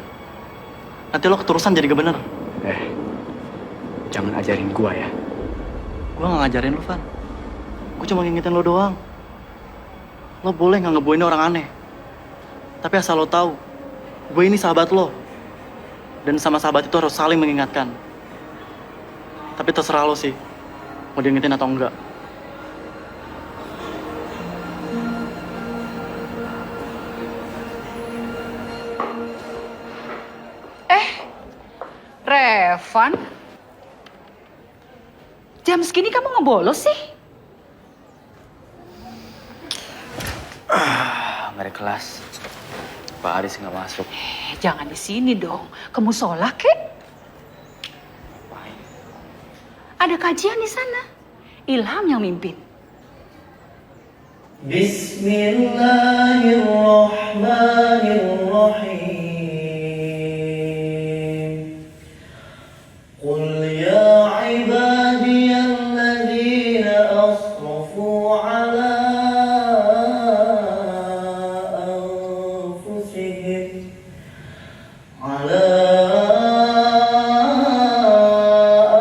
Nanti lo keterusan jadi gak bener. Jangan ajarin gua ya. Gue gak ngajarin lo, Van. Gue cuma ngingetin lo doang. Lo boleh gak ngeboin orang aneh. Tapi asal lo tahu, gue ini sahabat lo. Dan sama sahabat itu harus saling mengingatkan. Tapi terserah lo sih, mau diingetin atau enggak. Revan? Jam segini kamu ngebolos sih? Nggak ada kelas. Pak Aris nggak masuk. Jangan di sini dong. Kamu sholat, kek? Ada kajian di sana. Ilham yang mimpin. Bismillahirrahmanirrahim. Qul ya ibadiyalladzina asrafu ala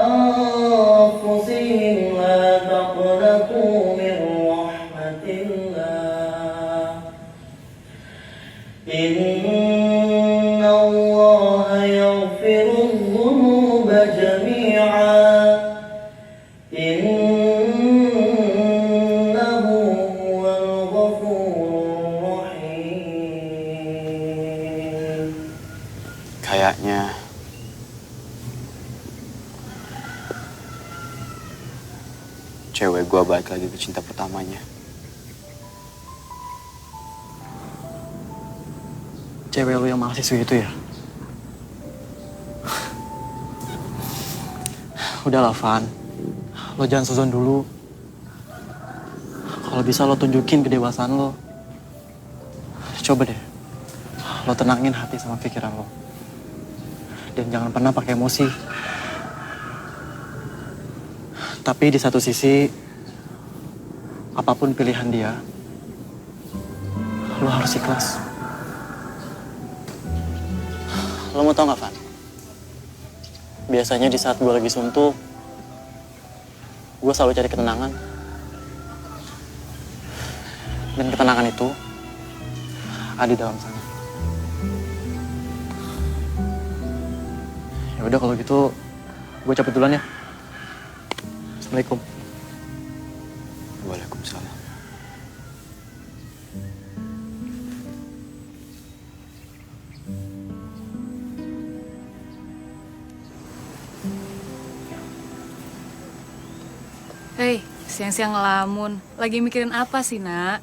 anfusihim la taqnatu min rahmatillah. Inna Allaha yaghfiru dhunuba jami'a. Innahu huwal ghafurur rahim. Kayaknya cewek gua balik lagi ke cinta pertamanya. Cewek lo yang mahasiswa itu ya? Udahlah, Van. Lo jangan suzon dulu. Kalau bisa lo tunjukin kedewasaan lo. Coba deh. Lo tenangin hati sama pikiran lo. Dan jangan pernah pakai emosi. Tapi di satu sisi, apapun pilihan dia, lo harus ikhlas. Lo mau tau gak, Van? Biasanya di saat gue lagi suntuk, gue selalu cari ketenangan. Dan ketenangan itu ada di dalam sana. Ya udah kalau gitu, gue cabut duluan ya. Assalamualaikum. Waalaikumsalam. Hei, siang-siang ngelamun. Lagi mikirin apa sih, Nak?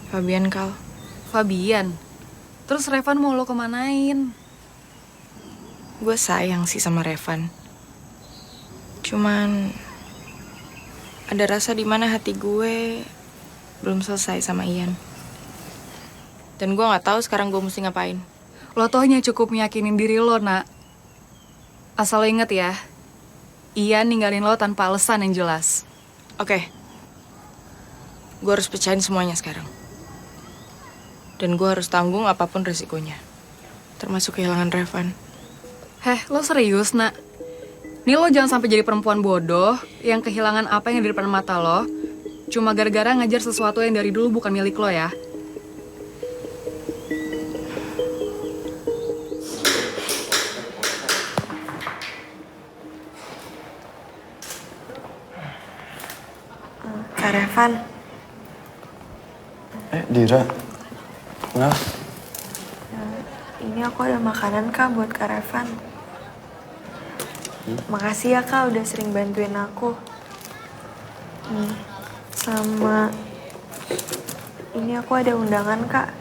Fabian, Kal. Fabian? Terus Revan mau lo kemanain? Gue sayang sih sama Revan. Cuman ada rasa di mana hati gue belum selesai sama Ian. Dan gue nggak tahu sekarang gue mesti ngapain. Lo tuh hanya cukup meyakinin diri lo, Nak. Asal lo inget ya, Ian ninggalin lo tanpa alasan yang jelas. Oke. Gue harus pecahin semuanya sekarang. Dan gue harus tanggung apapun resikonya. Termasuk kehilangan Revan. Heh, lo serius, Nak? Nih lo jangan sampai jadi perempuan bodoh yang kehilangan apa yang ada di depan mata lo cuma gara-gara ngajar sesuatu yang dari dulu bukan milik lo ya. Kak Revan. Dira. Nah, Ini aku ada makanan, Kak, buat Kak Revan. Makasih ya, Kak, udah sering bantuin aku. Nih, sama ini aku ada undangan, Kak.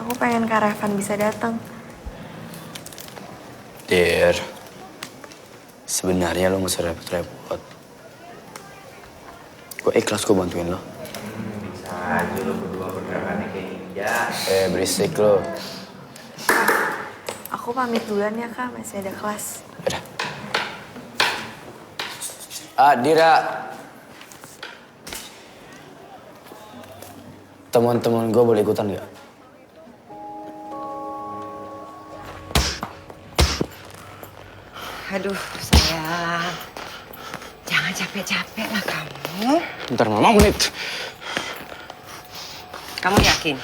Aku pengen Kak Revan bisa datang. Dir, sebenarnya lo gak usah repot-repot. Gue ikhlas gue bantuin lo. Bisa aja lo berdua bergerakannya kayak ninja. Berisik lo. Aku pamit duluan ya Kak, masih ada kelas. Dira. Teman-teman gue boleh ikutan gak? Aduh, sayang. Jangan capek-capek lah kamu. Bentar, Mama, menit. Kamu yakin?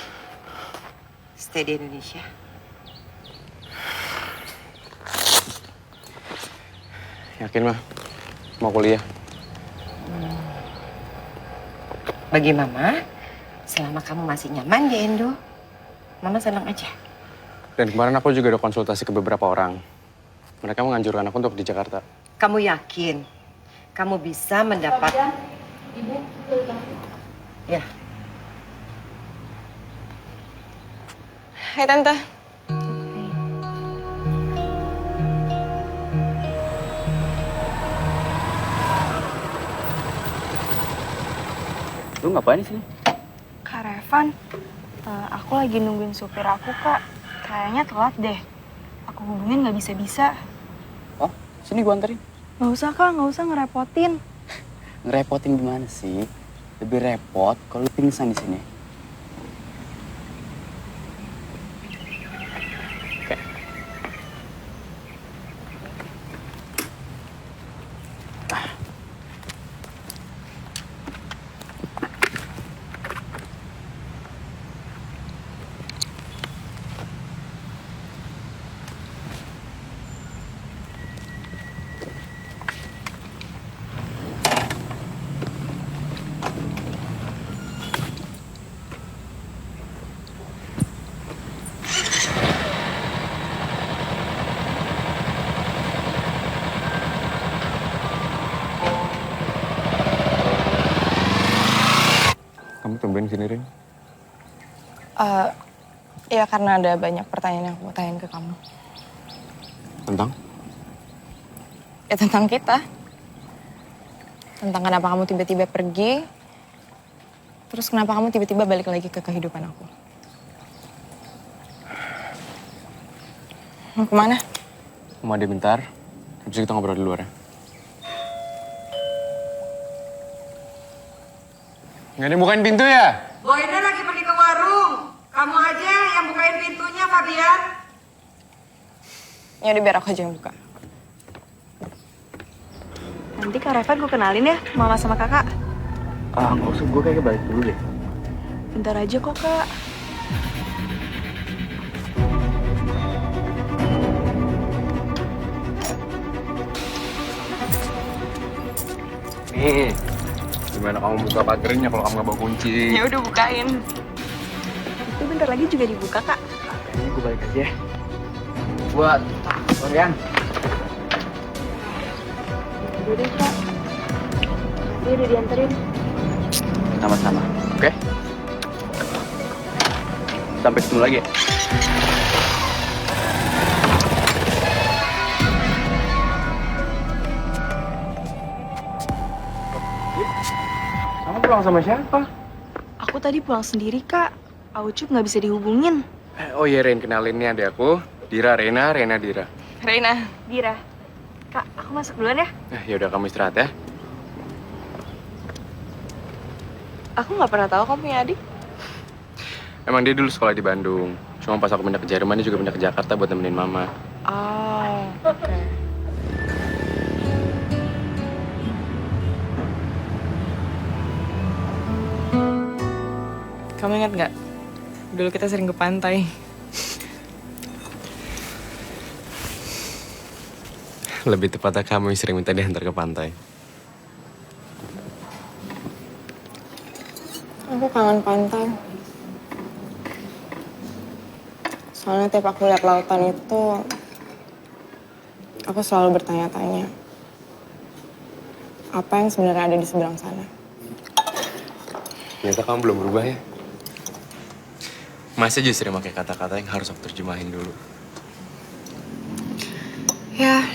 Stay di Indonesia? Yakin, Ma? Mau kuliah. Bagi Mama, selama kamu masih nyaman di Indo, Mama senang aja. Dan kemarin aku juga udah konsultasi ke beberapa orang. Mereka menganjurkan aku untuk di Jakarta. Kamu yakin kamu bisa mendapat... Ibu, Ya. Hai Tante. Lu ngapain di sini? Kak Revan, aku lagi nungguin supir aku Kak. Kayaknya telat deh. Aku hubungin nggak bisa-bisa. Oh, sini gua anterin. Nggak usah Kak, nggak usah ngerepotin. Ngerepotin gimana sih? Lebih repot kalau lu pingsan di sini. Oke. Kamu tumben sini, Rin? Ya karena ada banyak pertanyaan yang aku mau tanyain ke kamu. Tentang? Ya tentang kita. Tentang kenapa kamu tiba-tiba pergi. Terus kenapa kamu tiba-tiba balik lagi ke kehidupan aku. Mau kemana? Mau ada bentar, habis itu kita ngobrol di luar ya. Nggak ada yang bukain pintu ya? Boynya lagi pergi ke warung. Kamu aja yang bukain pintunya, Fabian. Ya udah biar aku aja yang buka. Nanti Kak Revan gue kenalin ya, Mama sama Kakak. Nggak usah, gue kayaknya balik dulu deh. Bentar aja kok Kak. Nih, gimana kamu buka pagernya kalau kamu nggak bawa kunci? Ya udah bukain. Itu bentar lagi juga dibuka Kak. Ini gue balik aja. Buat Florian. Udah deh Kak. Dia udah dianterin. Sama-sama, oke? Sampai ketemu lagi ya? Kamu pulang sama siapa? Aku tadi pulang sendiri Kak. Aucup nggak bisa dihubungin. Oh iya, Ren, kenalin nih adek aku. Dira, Rena, Dira. Reina. Dira. Kak, aku masuk duluan ya. Ya udah, kamu istirahat ya. Aku nggak pernah tahu kamu punya adik. Emang dia dulu sekolah di Bandung. Cuma pas aku pindah ke Jerman, dia juga pindah ke Jakarta buat nemenin mama. Oh, oke. Kamu ingat nggak? Dulu kita sering ke pantai. Lebih tepatnya kamu yang sering minta diantar ke pantai. Aku kangen pantai. Soalnya tiap aku lihat lautan itu, aku selalu bertanya-tanya. Apa yang sebenarnya ada di seberang sana? Ternyata kamu belum berubah ya? Masih justru pakai kata-kata yang harus aku terjemahin dulu. Ya,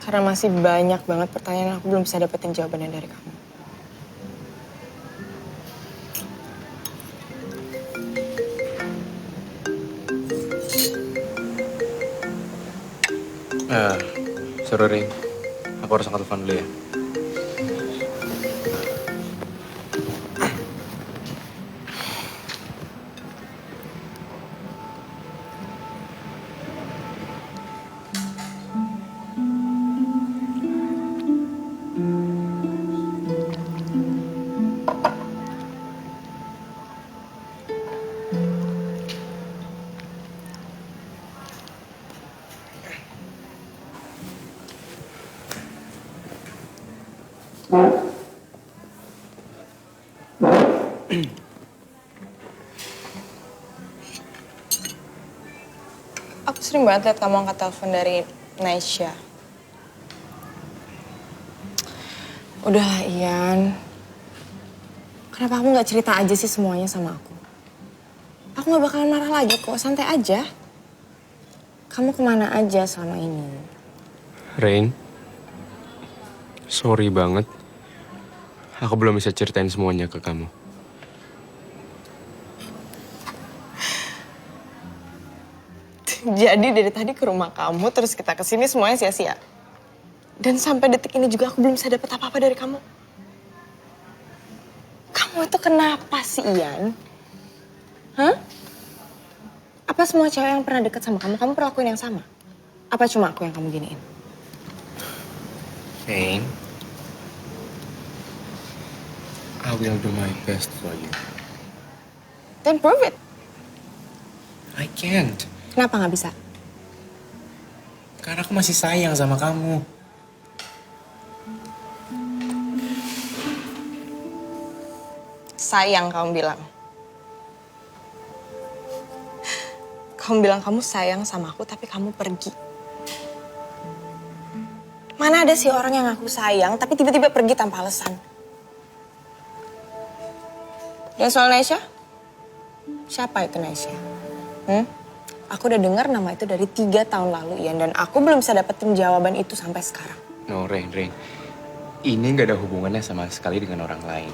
karena masih banyak banget pertanyaan yang aku belum bisa dapetin jawabannya dari kamu. Sorry, Ring. Aku harus angkat telepon dulu ya. Aku sering banget liat kamu angkat telepon dari Naisha. Udahlah Ian. Kenapa kamu gak cerita aja sih semuanya sama aku? Aku gak bakalan marah lagi kok, santai aja. Kamu kemana aja selama ini? Rain, sorry banget. Aku belum bisa ceritain semuanya ke kamu. Jadi dari tadi ke rumah kamu, terus kita kesini semuanya sia-sia. Dan sampai detik ini juga aku belum bisa dapet apa-apa dari kamu. Kamu itu kenapa sih, Ian? Hah? Apa semua cewek yang pernah deket sama kamu perlakuin yang sama? Apa cuma aku yang kamu giniin? Rain, I will do my best for you. Then prove it. I can't. Kenapa nggak bisa? Karena aku masih sayang sama kamu. Sayang kamu bilang. Kamu bilang kamu sayang sama aku tapi kamu pergi. Mana ada sih orang yang aku sayang tapi tiba-tiba pergi tanpa alasan? Dan soal Naisha? Siapa itu Naisha? Aku udah dengar nama itu dari 3 tahun lalu, Ian. Dan aku belum bisa dapetin jawaban itu sampai sekarang. No, Rain. Ini gak ada hubungannya sama sekali dengan orang lain.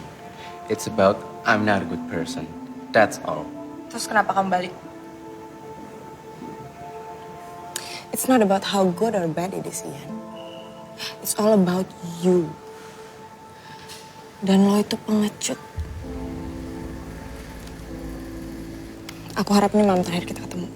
It's about I'm not a good person. That's all. Terus kenapa kamu balik? It's not about how good or bad it is, Ian. It's all about you. Dan lo itu pengecut. Aku harap ini malam terakhir kita ketemu.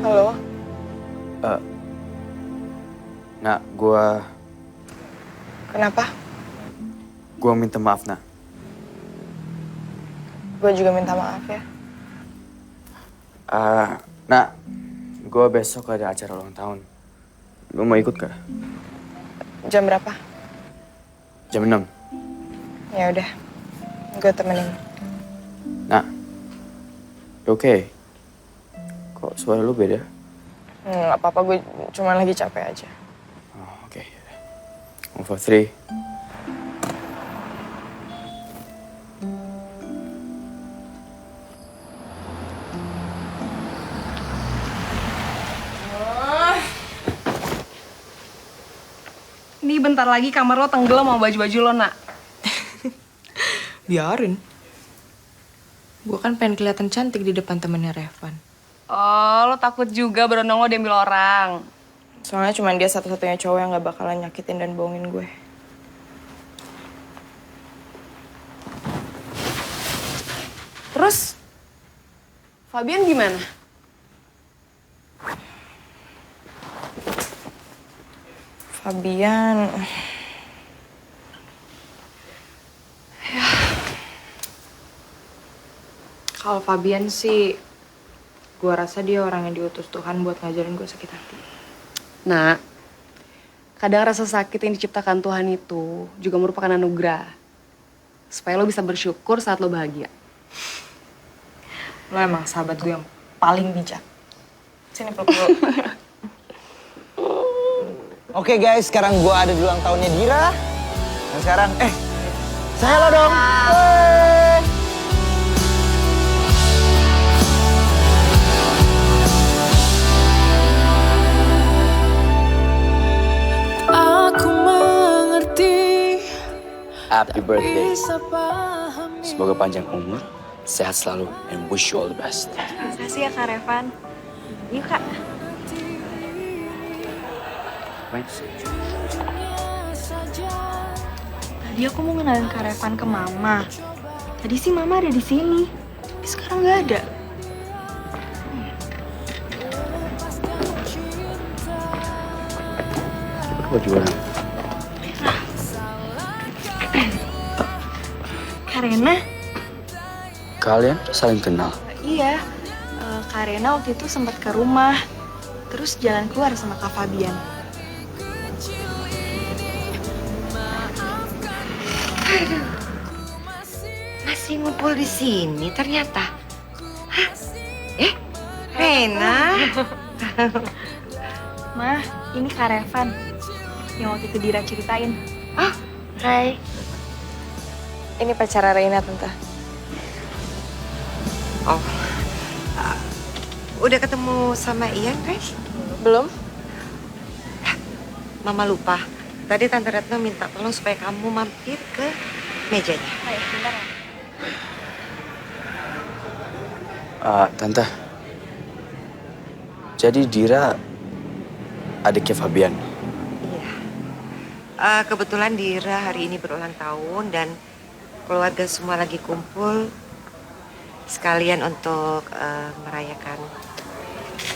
Halo? Nak, gua Kenapa? minta maaf, Nak. Gue juga minta maaf ya. Nak, gua besok ada acara ulang tahun. Lu mau ikut gak? Jam berapa? Jam 6. Ya udah, gue temenin. Nak, oke. Kok suara lu beda? Nggak apa-apa, gue cuma lagi capek aja. Oh, oke. 1, 4, 3. Nih bentar lagi kamar lo tenggelam sama baju-baju lo, Nak. Biarin. Gue kan pengen kelihatan cantik di depan temennya Revan. Oh, lo takut juga berondong lo diambil orang. Soalnya cuma dia satu-satunya cowok yang gak bakalan nyakitin dan bohongin gue. Terus, Fabian gimana? Fabian... Kalau Fabian sih, gue rasa dia orang yang diutus Tuhan buat ngajarin gue sakit hati. Nah, kadang rasa sakit yang diciptakan Tuhan itu juga merupakan anugerah. Supaya lo bisa bersyukur saat lo bahagia. Lo emang sahabat gue yang paling bijak. Sini peluk dulu. Oke guys, sekarang gue ada di ulang tahunnya Dira. Dan sekarang, saya lo dong. Wey. Aku mengerti. Happy birthday. Semoga panjang umur, sehat selalu, and wish you all the best. Makasih ya Kak Revan. Yuk Kak. Tadi aku mau ngenalin Kak Revan ke Mama. Tadi sih Mama ada di sini. Tapi sekarang nggak ada. Kok jualan? Kak Rena? Kalian saling kenal? Iya. Kak Rena waktu itu sempat ke rumah. Terus jalan keluar sama Kak Fabian. Masih ngumpul di sini ternyata. Hah? Rena? Mah, ini Kak Revan. Yang waktu itu Dira ceritain. Oh, hai. Ini pacar Reina, Tante. Oh, udah ketemu sama Ian, guys? Belum. Mama lupa. Tadi Tante Retno minta tolong supaya kamu mampir ke mejanya. Ayo, bentar ya. Tante. Jadi Dira adiknya Fabian. Kebetulan Dira hari ini berulang tahun dan keluarga semua lagi kumpul sekalian untuk merayakan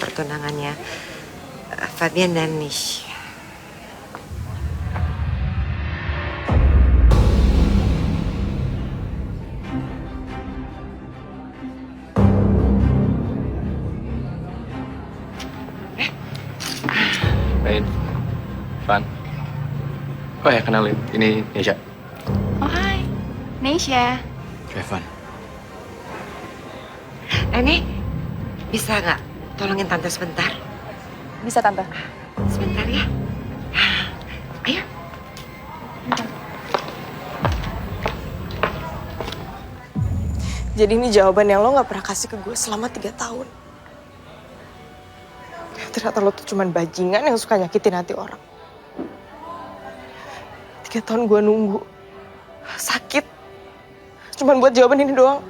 pertunangannya Fabian dan Nish. Baik, Van. Oh ya, kenalin. Ini Nesha. Oh, hai. Neisha. Evan. Nih, bisa nggak tolongin Tante sebentar? Bisa, Tante. Sebentar ya. Ayo. Jadi ini jawaban yang lo gak pernah kasih ke gue selama 3 tahun. Ternyata lo tuh cuman bajingan yang suka nyakitin hati orang. 3 tahun gue nunggu. Sakit. Cuman buat jawaban ini doang.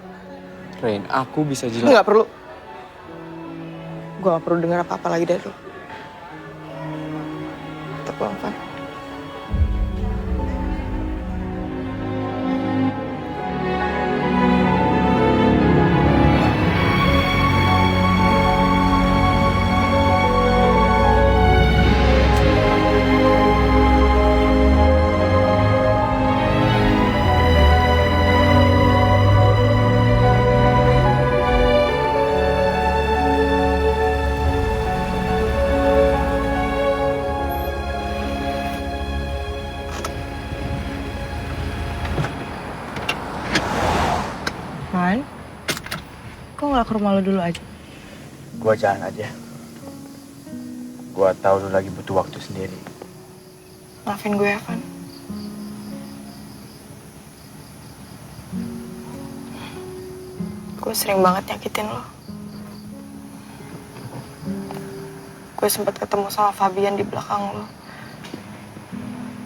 Rain, aku bisa jelas. Gak perlu. Gue gak perlu dengar apa-apa lagi dari lo. Kita pulang, Van. Man, kok nggak ke rumah lo dulu aja? Gua jalan aja. Gua tahu lu lagi butuh waktu sendiri. Maafin gue ya, Van. Gue sering banget nyakitin lo. Gue sempat ketemu sama Fabian di belakang lo.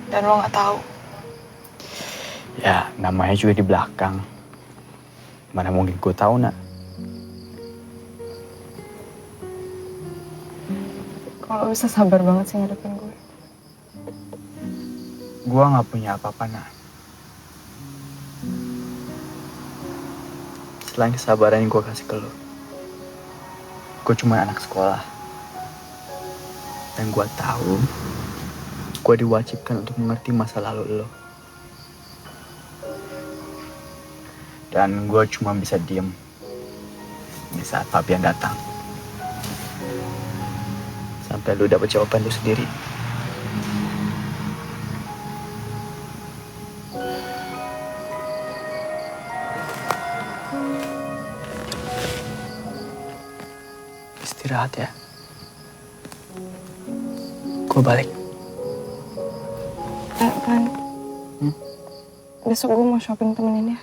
Dan lo nggak tahu. Ya, namanya juga di belakang. Mana mungkin gue tahu, nak? Kalau bisa sabar banget sih ngadepin gue. Gue nggak punya apa-apa, nak. Selain kesabaran yang gue kasih ke lo, gue cuma anak sekolah. Dan gue tahu, gue diwajibkan untuk mengerti masa lalu lo. Dan gue cuma bisa diem di saat Fabian datang. Sampai lu dapet jawaban lu sendiri. Istirahat ya. Gue balik. Kan, besok gue mau shopping temenin ya.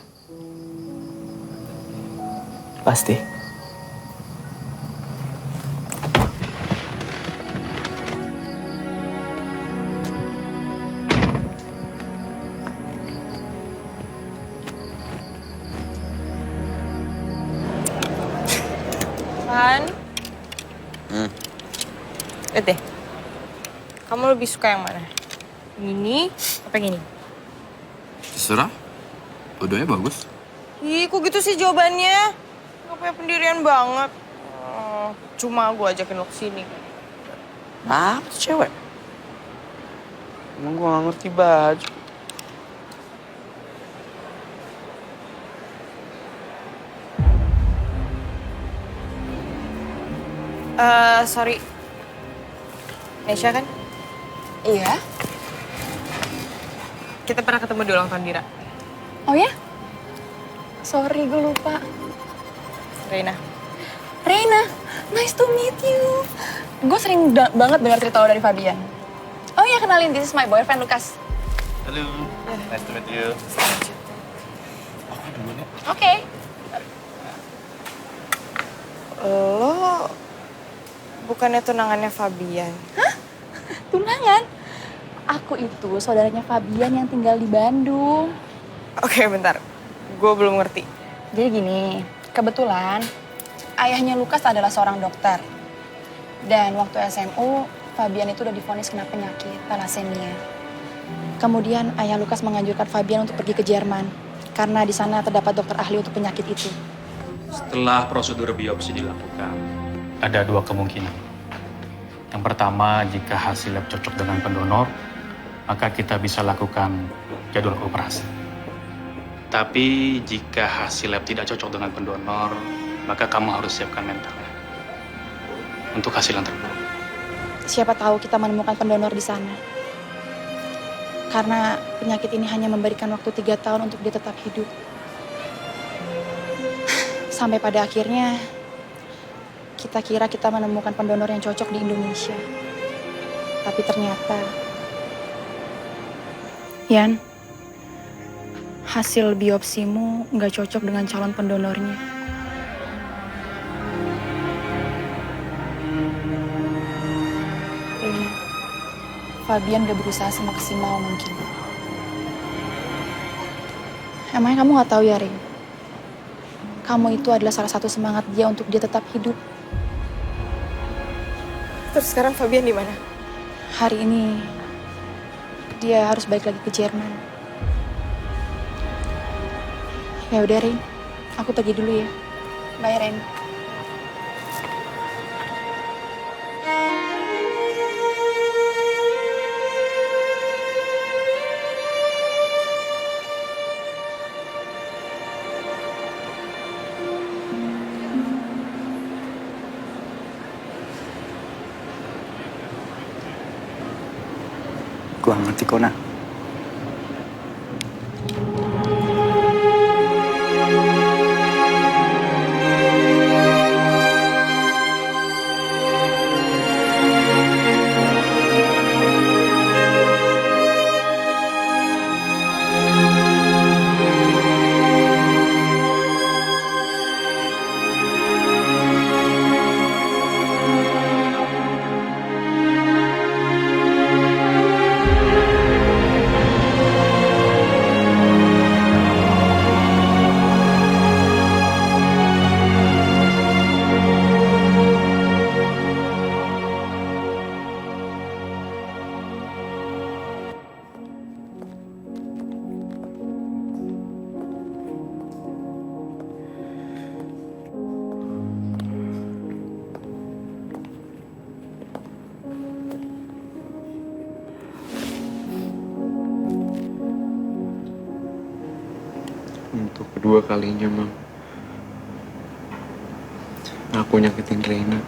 Pasti. Van, lihat deh. Kamu lebih suka yang mana? Ini apa yang ini? Terserah. Dua-duanya bagus. Ih, kok gitu sih jawabannya? Gak punya pendirian banget. Cuma gue ajakin lo kesini. Apa tuh cewek? Emang gue gak ngerti baju. Sorry. Nesha kan? Iya. Kita pernah ketemu di ulang tahun Dira. Oh ya? Sorry, gue lupa. Reina. Reina, nice to meet you. Gue sering banget dengar cerita lo dari Fabian. Oh iya, kenalin, this is my boyfriend, Lukas. Halo, nice to meet you. Aku duluan ya. Oke. Lo bukannya tunangannya Fabian? Hah? Tunangan? Aku itu saudaranya Fabian yang tinggal di Bandung. Oke, bentar. Gue belum ngerti. Jadi gini, kebetulan ayahnya Lukas adalah seorang dokter. Dan waktu SMU, Fabian itu udah divonis kena penyakit thalassemia. Kemudian ayah Lukas menganjurkan Fabian untuk pergi ke Jerman. Karena di sana terdapat dokter ahli untuk penyakit itu. Setelah prosedur biopsi dilakukan, ada dua kemungkinan. Yang pertama, jika hasil lab cocok dengan pendonor, maka kita bisa lakukan jadwal operasi. Tapi jika hasil lab tidak cocok dengan pendonor, maka kamu harus siapkan mentalnya untuk hasil yang terburuk. Siapa tahu kita menemukan pendonor di sana. Karena penyakit ini hanya memberikan waktu 3 tahun untuk dia tetap hidup. Sampai pada akhirnya, kita kira kita menemukan pendonor yang cocok di Indonesia. Tapi ternyata, Yan, hasil biopsimu nggak cocok dengan calon pendonornya. Fabian gak berusaha semaksimal mungkin. Emangnya kamu gak tahu ya, Ring? Kamu itu adalah salah satu semangat dia untuk dia tetap hidup. Terus sekarang Fabian di mana? Hari ini, dia harus balik lagi ke Jerman. Ya udah, Ring. Aku pergi dulu ya. Bye, Ren. Gua ngerti kok, Nak. Untuk kedua kalinya, Mam. Aku nyakitin Reina.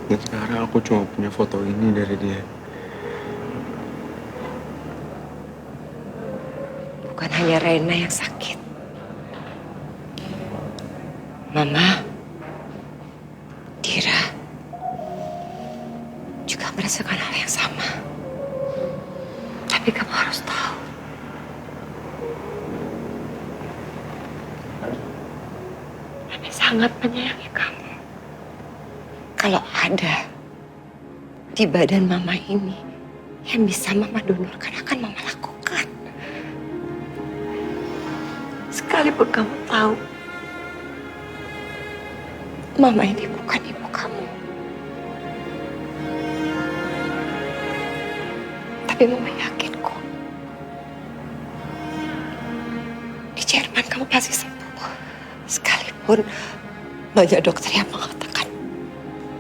Dan sekarang aku cuma punya foto ini dari dia. Bukan hanya Reina yang sakit. Mama, Dira juga merasakan hal yang sama. Tapi kamu harus tahu, Mama sangat menyayangi kamu. Kalau ada di badan Mama ini yang bisa Mama donorkan, akan Mama lakukan. Sekalipun kamu tahu Mama ini bukan ibu kamu. Tapi Mama yakin kok, di Jerman kamu pasti sembuh. Sekalipun banyak dokter yang mengatakan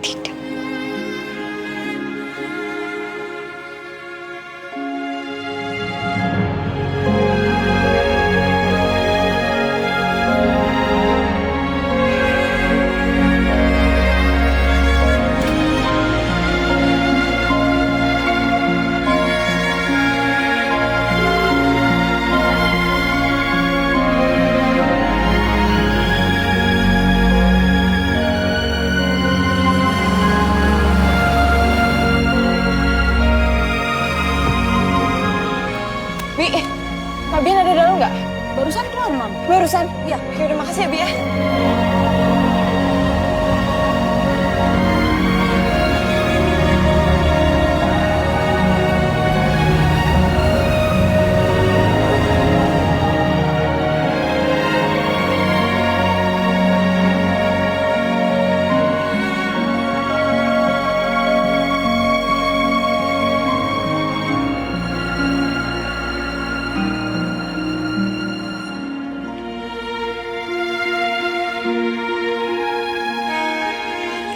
tidak. Bi, Fabian ada dalam nggak? Barusan keluar, Mam. Barusan? Iya. Yaudah, makasih ya, Bi ya.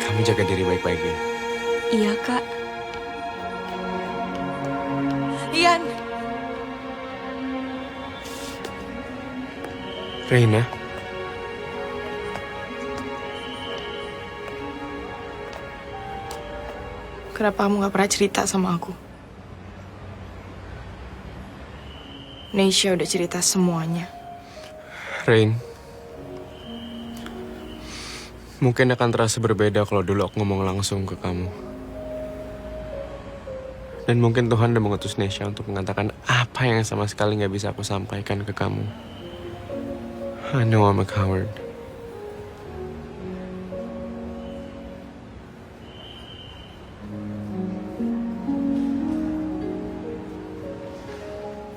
Kamu jaga diri baik-baik ya. Iya, Kak. Ian. Reina, Kenapa kamu gak pernah cerita sama aku? Neisha udah cerita semuanya. Rain. Mungkin akan terasa berbeda kalau dulu aku ngomong langsung ke kamu. Dan mungkin Tuhan udah mengutus Neisha untuk mengatakan apa yang sama sekali gak bisa aku sampaikan ke kamu. I know I'm a coward.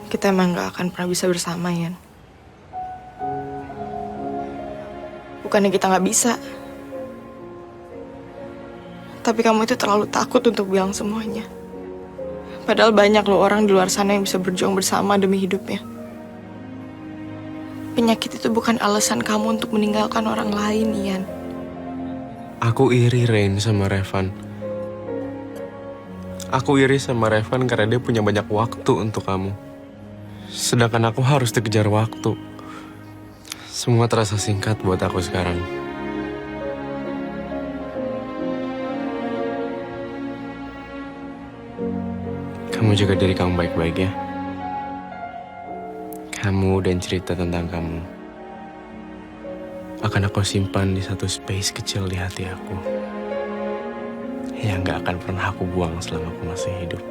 Kita emang gak akan pernah bisa bersama, Ian. Bukannya kita gak bisa. Tapi kamu itu terlalu takut untuk bilang semuanya. Padahal banyak loh orang di luar sana yang bisa berjuang bersama demi hidupnya. Penyakit itu bukan alasan kamu untuk meninggalkan orang lain, Ian. Aku iri, Rain, sama Revan. Aku iri sama Revan karena dia punya banyak waktu untuk kamu. Sedangkan aku harus dikejar waktu. Semua terasa singkat buat aku sekarang. Kamu jaga diri kamu baik-baik ya. Kamu dan cerita tentang kamu akan aku simpan di satu space kecil di hati aku yang gak akan pernah aku buang selama aku masih hidup.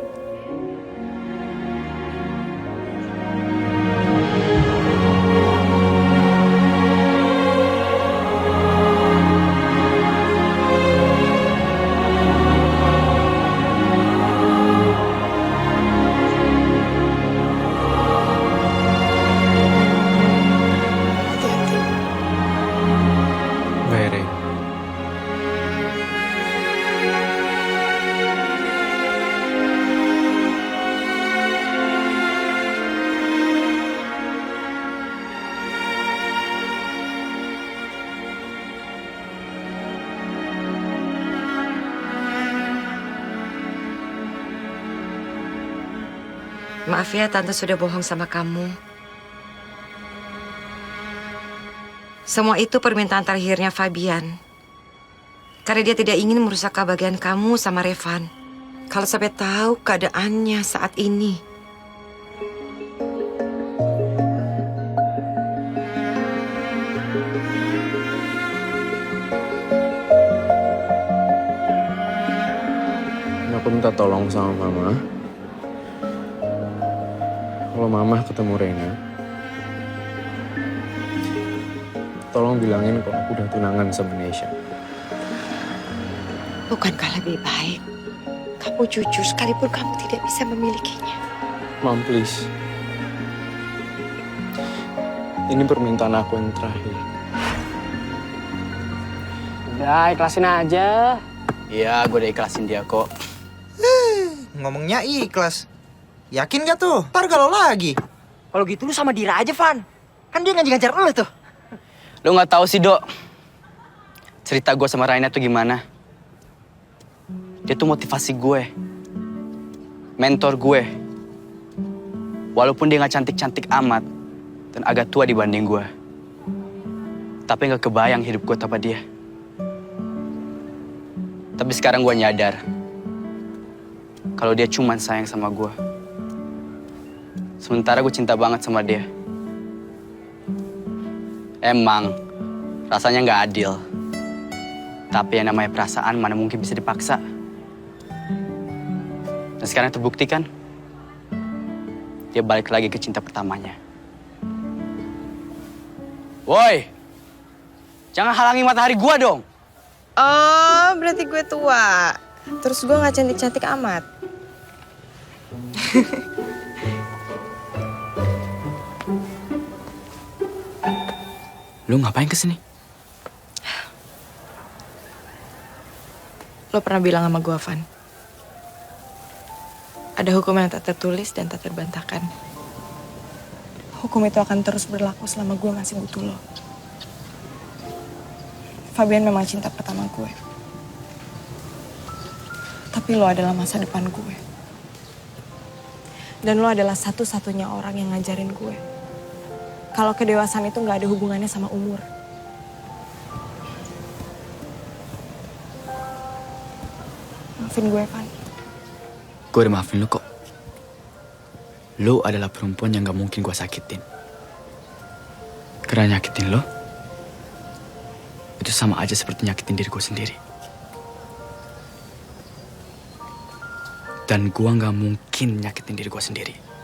Bye, Rain. Maaf ya, Tante sudah bohong sama kamu. Semua itu permintaan terakhirnya Fabian. Karena dia tidak ingin merusak kebahagiaan kamu sama Revan. Kalau sampai tahu keadaannya saat ini. minta tolong sama mama. Kalau mama ketemu Rena, tolong bilangin kalau aku udah tunangan sama Nesha. Bukankah lebih baik kamu jujur sekalipun kamu tidak bisa memilikinya? Mom, please. Ini permintaan aku yang terakhir. Udah, ikhlasin aja. Iya, gue udah ikhlasin dia kok. Ngomongnya ikhlas. Yakin gak tuh? Ntar galau lagi. Kalau gitu lu sama Dira aja, Van. Kan dia ngajar-ngajar lu tuh. Lu nggak tahu sih, Dok. Cerita gue sama Raina tuh gimana? Dia tuh motivasi gue. Mentor gue. Walaupun dia nggak cantik-cantik amat dan agak tua dibanding gue. Tapi nggak kebayang hidup gue tanpa dia. Tapi sekarang gue nyadar kalau dia cuma sayang sama gue. Sementara gue cinta banget sama dia. Emang rasanya nggak adil. Tapi yang namanya perasaan mana mungkin bisa dipaksa. Dan sekarang terbukti kan, dia balik lagi ke cinta pertamanya. Woi, jangan halangi matahari gue dong. Oh, berarti gue tua. Terus gue gak cantik-cantik amat. Lu ngapain kesini? Lo pernah bilang sama gue, Van. Ada hukum yang tak tertulis dan tak terbantahkan. Hukum itu akan terus berlaku selama gue masih butuh lo. Fabian memang cinta pertama gue. Tapi lo adalah masa depan gue. Dan lo adalah satu-satunya orang yang ngajarin gue kalau kedewasaan itu gak ada hubungannya sama umur. Maafin gue, Van. Gue udah maafin lu kok. Lu adalah perempuan yang gak mungkin gue sakitin. Karena nyakitin lo, itu sama aja seperti nyakitin diri gue sendiri. Dan gue gak mungkin nyakitin diri gue sendiri.